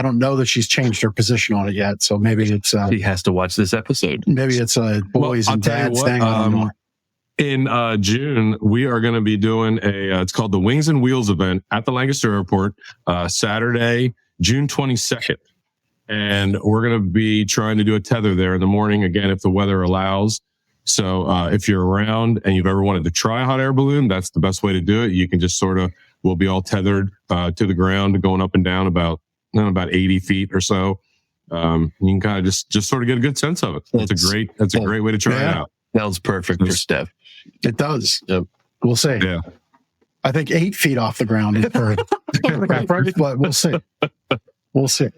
Speaker 1: don't know that she's changed her position on it yet. So maybe it's,
Speaker 2: she has to watch this episode.
Speaker 1: Maybe it's a boys and dads thing. I don't know.
Speaker 3: In June, we are going to be doing it's called the Wings and Wheels event at the Lancaster Airport, Saturday, June 22nd. And we're going to be trying to do a tether there in the morning, again, if the weather allows. So if you're around and you've ever wanted to try a hot air balloon, that's the best way to do it. You can just we'll be all tethered to the ground, going up and down about 80 feet or so. You can kind of just sort of get a good sense of it. That's a great way to try it out.
Speaker 2: Sounds perfect for Steph.
Speaker 1: It does.
Speaker 2: Yep.
Speaker 1: We'll see.
Speaker 3: Yeah.
Speaker 1: I think 8 feet off the ground for but we'll see. We'll see.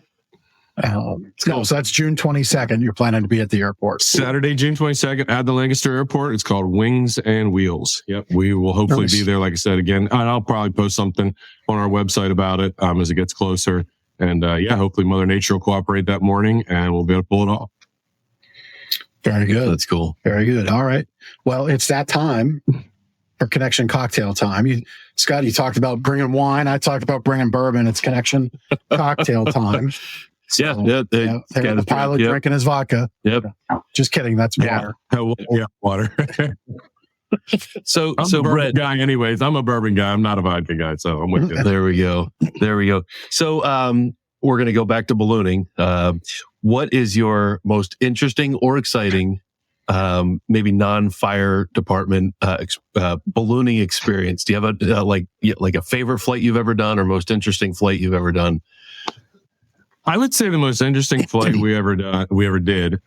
Speaker 1: So that's June 22nd. You're planning to be at the airport.
Speaker 3: Saturday, June 22nd at the Lancaster Airport. It's called Wings and Wheels. Yep. We will hopefully be there, like I said, again. And I'll probably post something on our website about it as it gets closer. And hopefully Mother Nature will cooperate that morning and we'll be able to pull it off.
Speaker 1: Very good.
Speaker 2: That's cool.
Speaker 1: Very good. All right. Well, it's that time for Connection Cocktail time. Scott, you talked about bringing wine. I talked about bringing bourbon. It's Connection Cocktail time.
Speaker 2: So,
Speaker 1: the pilot drinking his vodka.
Speaker 2: Yep.
Speaker 1: Just kidding. That's water.
Speaker 3: Yeah, water.
Speaker 2: So
Speaker 3: I'm a
Speaker 2: Brett,
Speaker 3: guy anyways. I'm a bourbon guy. I'm not a vodka guy. So I'm with you.
Speaker 2: There we go. So we're going to go back to ballooning. What is your most interesting or exciting, maybe non-fire department ballooning experience? Do you have a like a favorite flight you've ever done or most interesting flight you've ever done?
Speaker 3: I would say the most interesting flight we ever did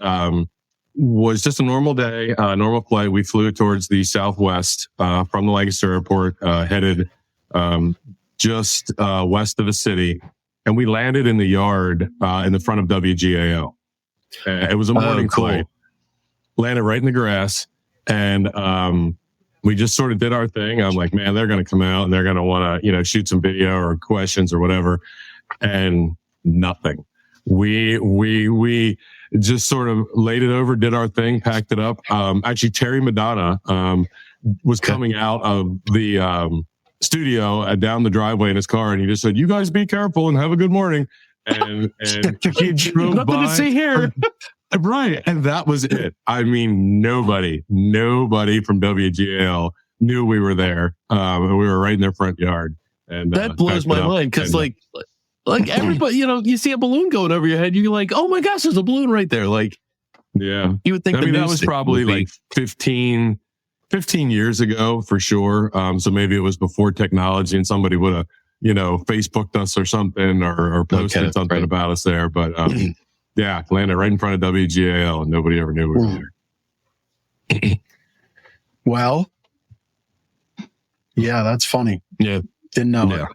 Speaker 3: was just a normal day, normal flight. We flew towards the southwest from the Lancaster airport, headed just west of the city, and we landed in the yard in the front of WGAO. It was a morning flight. Landed right in the grass, and we just sort of did our thing. I'm like, man, they're going to come out and they're going to want to, shoot some video or questions or whatever, and nothing. We just sort of laid it over, did our thing, packed it up. Actually, Terry Madonna was coming out of the studio down the driveway in his car, and he just said, "You guys be careful and have a good morning." And he drove
Speaker 2: nothing
Speaker 3: by.
Speaker 2: to see here.
Speaker 3: Right. And that was it. I mean, nobody from WGL knew we were there. We were right in their front yard. And
Speaker 2: that blows my mind because like everybody, you see a balloon going over your head, you're like, oh my gosh, there's a balloon right there. Like,
Speaker 3: yeah,
Speaker 2: you would think.
Speaker 3: I mean, that was probably like 15 years ago for sure. So maybe it was before technology and somebody would have, Facebooked us or something or posted something about us there. But yeah, landed right in front of WGAL and nobody ever knew we were there.
Speaker 1: Well, yeah, that's funny.
Speaker 2: Yeah.
Speaker 1: Didn't know.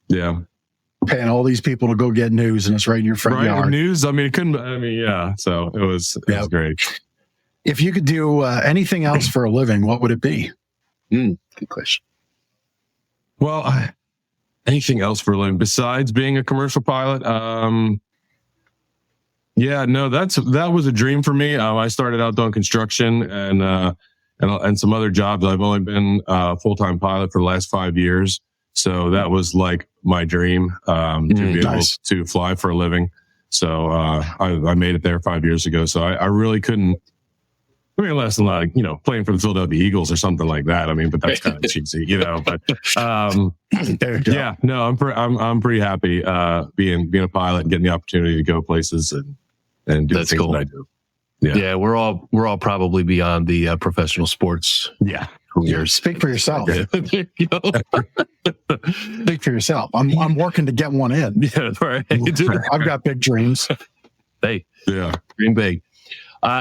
Speaker 3: Yeah.
Speaker 1: Paying all these people to go get news and it's right in your front yard.
Speaker 3: News. I mean, yeah. So it was great.
Speaker 1: If you could do anything else for a living, what would it be?
Speaker 2: Good question.
Speaker 3: Well, anything else for a living besides being a commercial pilot? Yeah, no, that was a dream for me. I started out doing construction and some other jobs. I've only been a full-time pilot for the last 5 years. So that was like my dream, to be able to fly for a living. So, I made it there 5 years ago. So I really couldn't, unless I'm like, playing for the Philadelphia Eagles or something like that. I mean, but that's kind of cheesy, but, yeah, no, I'm pretty happy, being a pilot and getting the opportunity to go places and do things that I do.
Speaker 1: Yeah.
Speaker 2: We're all probably beyond the professional sports.
Speaker 3: Yeah.
Speaker 1: Years. Speak for yourself. Speak for yourself. I'm working to get one in.
Speaker 2: Yeah, right.
Speaker 1: I've got big dreams.
Speaker 2: Hey,
Speaker 3: yeah,
Speaker 2: dream big.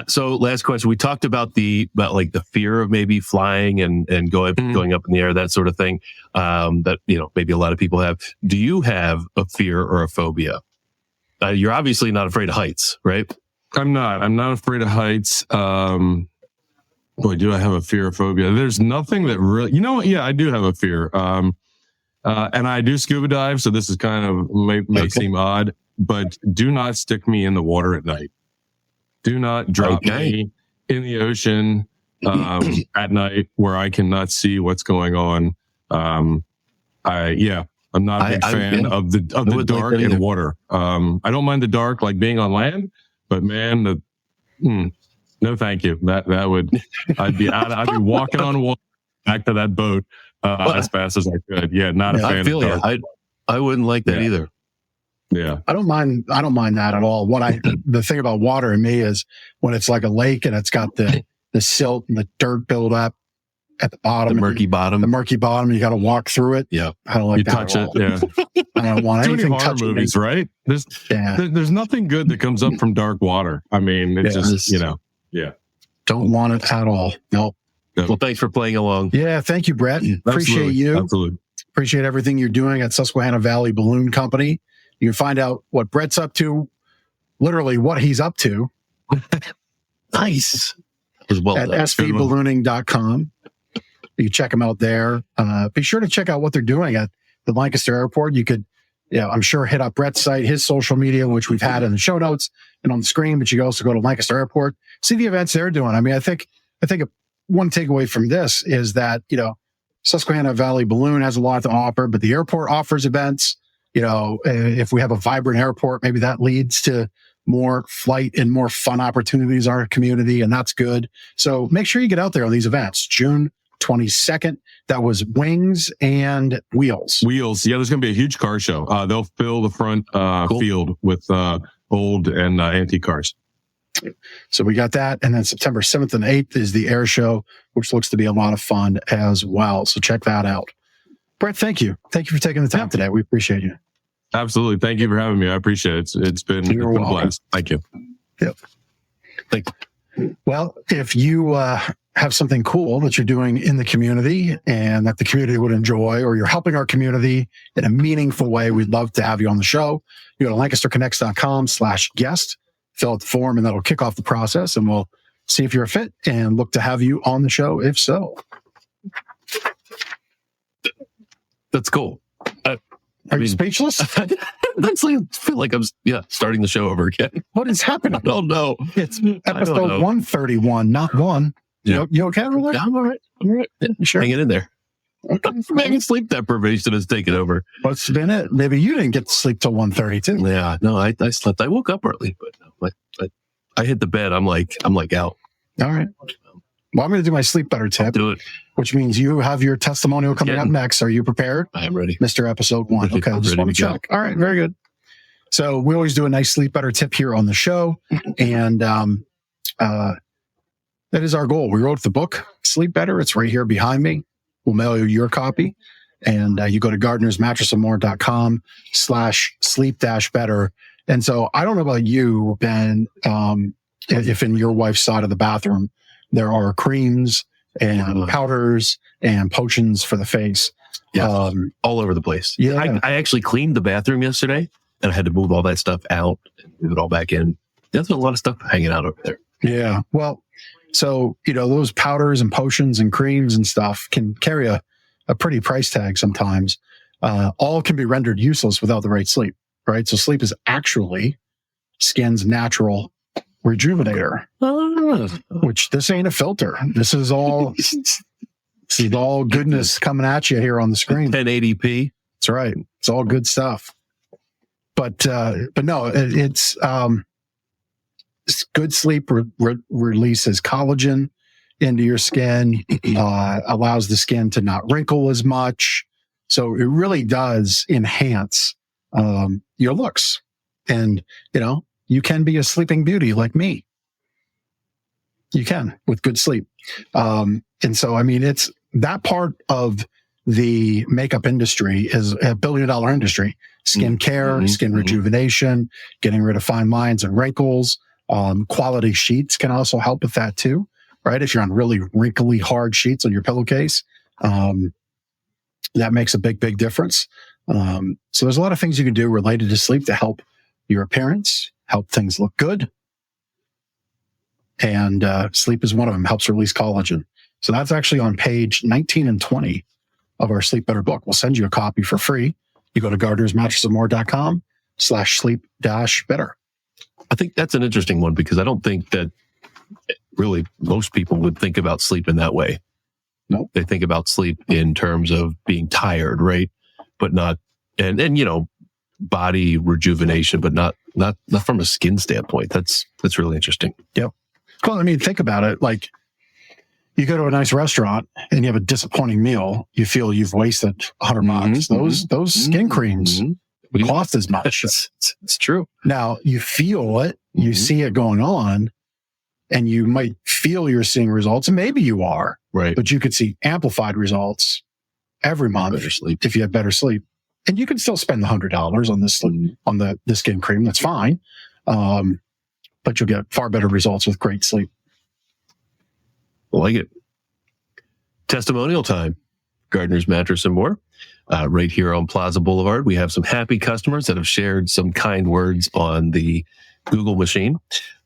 Speaker 2: So last question. We talked about the fear of maybe flying and going up in the air, that sort of thing. That maybe a lot of people have. Do you have a fear or a phobia? You're obviously not afraid of heights, right?
Speaker 3: I'm not afraid of heights. Boy, do I have a fear or phobia? There's nothing that really, yeah, I do have a fear. And I do scuba dive, so this is kind of may seem odd, but do not stick me in the water at night. Do not drop me in the ocean at night where I cannot see what's going on. I'm not a big fan of the dark and water. I don't mind the dark, like being on land, but man, no, thank you. That would, I'd be walking on water back to that boat as fast as I could. Yeah, not a fan.
Speaker 2: I feel you. I wouldn't like that either.
Speaker 3: Yeah,
Speaker 1: I don't mind that at all. The thing about water in me is when it's like a lake and it's got the silt and the dirt build up at the bottom,
Speaker 2: the murky bottom.
Speaker 1: You got to walk through it.
Speaker 2: Yeah,
Speaker 1: I don't like that.
Speaker 3: Touch it. Yeah,
Speaker 1: I don't want anything touching
Speaker 3: movies, right? There's nothing good that comes up from dark water. I mean, it's just Yeah.
Speaker 1: Don't want it at all. No.
Speaker 2: Well, thanks for playing along.
Speaker 1: Yeah. Thank you, Brett. Appreciate you.
Speaker 3: Absolutely.
Speaker 1: Appreciate everything you're doing at Susquehanna Valley Balloon Company. You can find out what Brett's up to, literally what he's up to.
Speaker 2: Nice. At
Speaker 1: svballooning.com. You can check them out there. Be sure to check out what they're doing at the Lancaster airport. You could, I'm sure hit up Brett's site, his social media, which we've had in the show notes and on the screen, but you can also go to Lancaster Airport, see the events they're doing. I mean, I think one takeaway from this is that, Susquehanna Valley Balloon has a lot to offer, but the airport offers events. If we have a vibrant airport, maybe that leads to more flight and more fun opportunities in our community, and that's good. So make sure you get out there on these events. June 22nd. That was Wings and Wheels.
Speaker 3: Yeah, there's going to be a huge car show. They'll fill the front field with old and antique cars.
Speaker 1: So we got that. And then September 7th and 8th is the air show, which looks to be a lot of fun as well. So check that out. Brett, thank you. Thank you for taking the time today. We appreciate you.
Speaker 3: Absolutely. Thank you for having me. I appreciate it. It's been a blast. Thank you.
Speaker 1: Yep.
Speaker 2: Thanks.
Speaker 1: Well, if you have something cool that you're doing in the community and that the community would enjoy, or you're helping our community in a meaningful way, we'd love to have you on the show. You go to lancasterconnects.com/guest, fill out the form, and that'll kick off the process, and we'll see if you're a fit and look to have you on the show if so.
Speaker 2: That's cool.
Speaker 1: Are you speechless?
Speaker 2: That's like, I feel like I'm starting the show over again.
Speaker 1: What is happening?
Speaker 2: I don't know.
Speaker 1: It's episode 131, not one.
Speaker 2: Yeah.
Speaker 1: You okay over there?
Speaker 2: I'm all right. Yeah,
Speaker 1: Sure.
Speaker 2: Hanging in there.
Speaker 1: Okay.
Speaker 2: Maybe sleep deprivation has taken over.
Speaker 1: What's been it? Maybe you didn't get to sleep till 1:32.
Speaker 2: Yeah, no, I slept. I woke up early, but no, I hit the bed. I'm like out.
Speaker 1: All right. Well, I'm going to do my sleep better tip,
Speaker 2: Do it.
Speaker 1: which means you have your testimonial coming up next. Are you prepared?
Speaker 2: I am ready.
Speaker 1: Mr. Episode 1. Okay, I just want to check. All right, very good. So we always do a nice sleep better tip here on the show. And that is our goal. We wrote the book, Sleep Better. It's right here behind me. We'll mail you your copy. And you go to gardnersmattressandmore.com/sleep-better. And so I don't know about you, Ben, if in your wife's side of the bathroom, there are creams and powders and potions for the face.
Speaker 2: Yeah, all over the place.
Speaker 1: Yeah.
Speaker 2: I actually cleaned the bathroom yesterday, and I had to move all that stuff out and move it all back in. There's a lot of stuff hanging out over there.
Speaker 1: Yeah. Well, so, those powders and potions and creams and stuff can carry a pretty price tag sometimes. All can be rendered useless without the right sleep, right? So sleep is actually skin's natural rejuvenator, which this ain't a filter. This is all goodness coming at you here on the screen.
Speaker 2: 1080p.
Speaker 1: That's right. It's all good stuff. But no, it's good sleep releases collagen into your skin, allows the skin to not wrinkle as much. So it really does enhance your looks. And, you can be a sleeping beauty like me. You can with good sleep. And so, it's that part of the makeup industry is a $1 billion industry. Skin care, skin rejuvenation, getting rid of fine lines and wrinkles. Quality sheets can also help with that too, right? If you're on really wrinkly, hard sheets on your pillowcase, that makes a big, big difference. So there's a lot of things you can do related to sleep to help your appearance, help things look good. And sleep is one of them, helps release collagen. So that's actually on page 19 and 20 of our Sleep Better book. We'll send you a copy for free. You go to gardnersmattressandmore.com/sleep-better.
Speaker 2: I think that's an interesting one because I don't think that really most people would think about sleep in that way.
Speaker 1: No,
Speaker 2: they think about sleep in terms of being tired, right? But not, and body rejuvenation, but not from a skin standpoint. That's really interesting.
Speaker 1: Yep. Well, think about it. Like, you go to a nice restaurant and you have a disappointing meal. You feel you've wasted $100. Those skin creams cost as much.
Speaker 2: It's true.
Speaker 1: Now you feel it, you see it going on, and you might feel you're seeing results, and maybe you are,
Speaker 2: right?
Speaker 1: But you could see amplified results every month if you have better sleep. And you can still spend the $100 on this on the skin cream. That's fine, but you'll get far better results with great sleep.
Speaker 2: I like it. Testimonial time. Gardner's Mattress and More. Right here on Plaza Boulevard, we have some happy customers that have shared some kind words on the Google machine.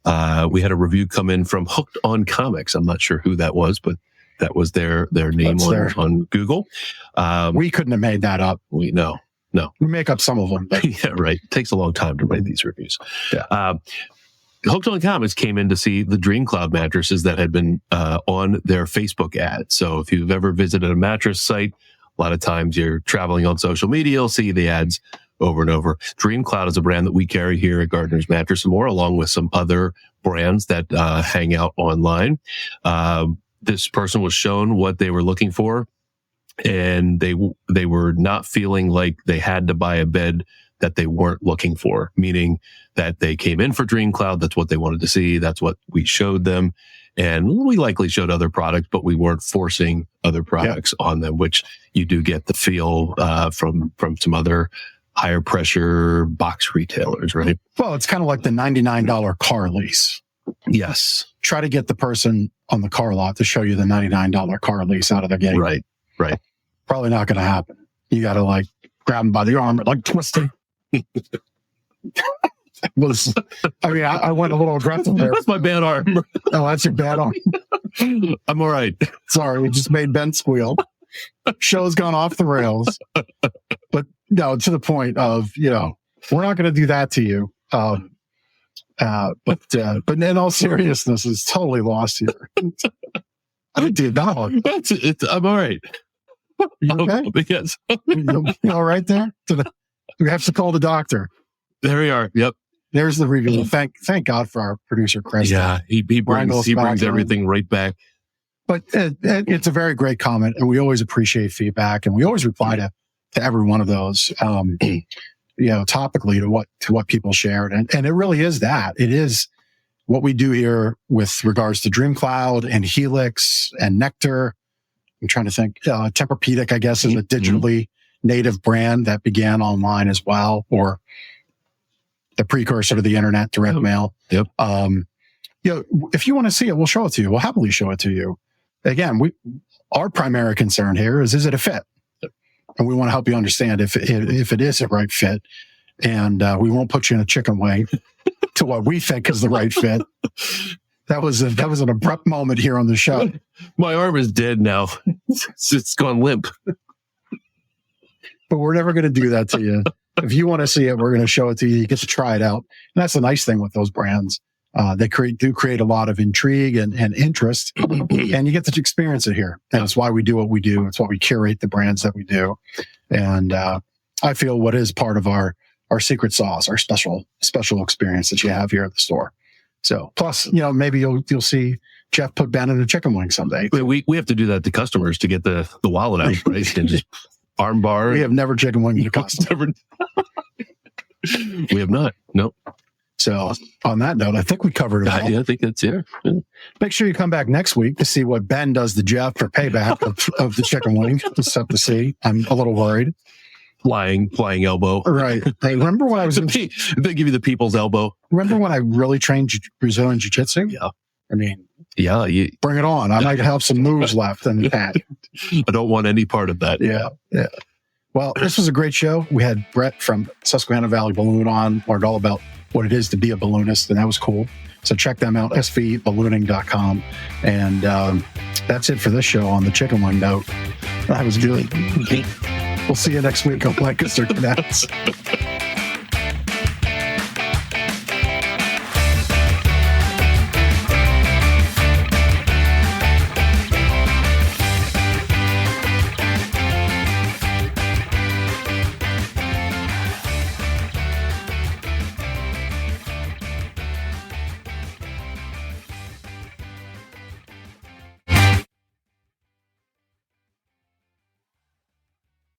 Speaker 2: We had a review come in from Hooked on Comics. I'm not sure who that was, but that was their name on Google.
Speaker 1: We couldn't have made that up.
Speaker 2: No.
Speaker 1: We make up some of them. But.
Speaker 2: Yeah, right. It takes a long time to write these reviews. Yeah. Hooked on Comics came in to see the Dream Cloud mattresses that had been on their Facebook ad. So if you've ever visited a mattress site, a lot of times you're traveling on social media, you'll see the ads over and over. Dream Cloud is a brand that we carry here at Gardner's Mattress and More, along with some other brands that hang out online. This person was shown what they were looking for, and they were not feeling like they had to buy a bed that they weren't looking for, meaning that they came in for Dream Cloud. That's what they wanted to see. That's what we showed them. And we likely showed other products, but we weren't forcing other products on them, which you do get the feel from some other higher pressure box retailers, right?
Speaker 1: Well, it's kind of like the $99 car lease.
Speaker 2: Yes.
Speaker 1: Try to get the person on the car lot to show you the $99 car lease out of the gate.
Speaker 2: Right.
Speaker 1: Probably not going to happen. You got to like grab them by the arm and like twist it. I went a little aggressive there.
Speaker 2: That's my bad arm.
Speaker 1: Oh, that's your bad arm.
Speaker 2: I'm all right.
Speaker 1: Sorry, it just made Ben squeal. Show's gone off the rails. But no, to the point of, we're not going to do that to you. But in all seriousness, it's totally lost here. I didn't do that.
Speaker 2: I'm all right.
Speaker 1: You okay?
Speaker 2: Yes.
Speaker 1: You all right there? We have to call the doctor.
Speaker 2: There we are. Yep.
Speaker 1: There's the review. Thank God for our producer, Chris.
Speaker 2: Yeah, he brings everything right back.
Speaker 1: But it's a very great comment, and we always appreciate feedback, and we always reply to every one of those. Topically to what people shared, and it really is that. It is what we do here with regards to Dream Cloud and Helix and Nectar. I'm trying to think. Tempur-Pedic, I guess, is a digitally native brand that began online as well, or the precursor to the internet, direct mail.
Speaker 2: Yep.
Speaker 1: If you want to see it, we'll show it to you. We'll happily show it to you. Again, our primary concern here is it a fit? And we want to help you understand if it is a right fit. And we won't put you in a chicken wing to what we think is the right fit. That was an abrupt moment here on the show.
Speaker 2: My arm is dead now. It's gone limp.
Speaker 1: But we're never going to do that to you. If you want to see it, we're going to show it to you. You get to try it out. And that's the nice thing with those brands. They create a lot of intrigue and interest, and you get to experience it here. And it's why we do what we do. It's why we curate the brands that we do. And I feel what is part of our secret sauce, our special experience that you have here at the store. So plus, maybe you'll see Jeff put Ben in a chicken wing someday.
Speaker 2: We have to do that to customers to get the wallet out, right? And just arm bar.
Speaker 1: We have never chicken winged a customer.
Speaker 2: We have not. Nope.
Speaker 1: So on that note, I think we covered it all.
Speaker 2: I think that's it. Yeah.
Speaker 1: Make sure you come back next week to see what Ben does to Jeff for payback of the chicken wing. Just have to see. I'm a little worried.
Speaker 2: Flying elbow.
Speaker 1: Right. Hey, remember when I was
Speaker 2: they give you the people's elbow.
Speaker 1: Remember when I really trained Brazilian Jiu-Jitsu?
Speaker 2: Yeah.
Speaker 1: I mean,
Speaker 2: yeah.
Speaker 1: Bring it on. I might have some moves left in the pack.
Speaker 2: I don't want any part of that.
Speaker 1: Yeah. Well, this was a great show. We had Brett from Susquehanna Valley Balloon on, learned all about what it is to be a balloonist, and that was cool. So check them out, svballooning.com. And that's it for this show on the chicken wing note. That was good. We'll see you next week on Lancaster Connects.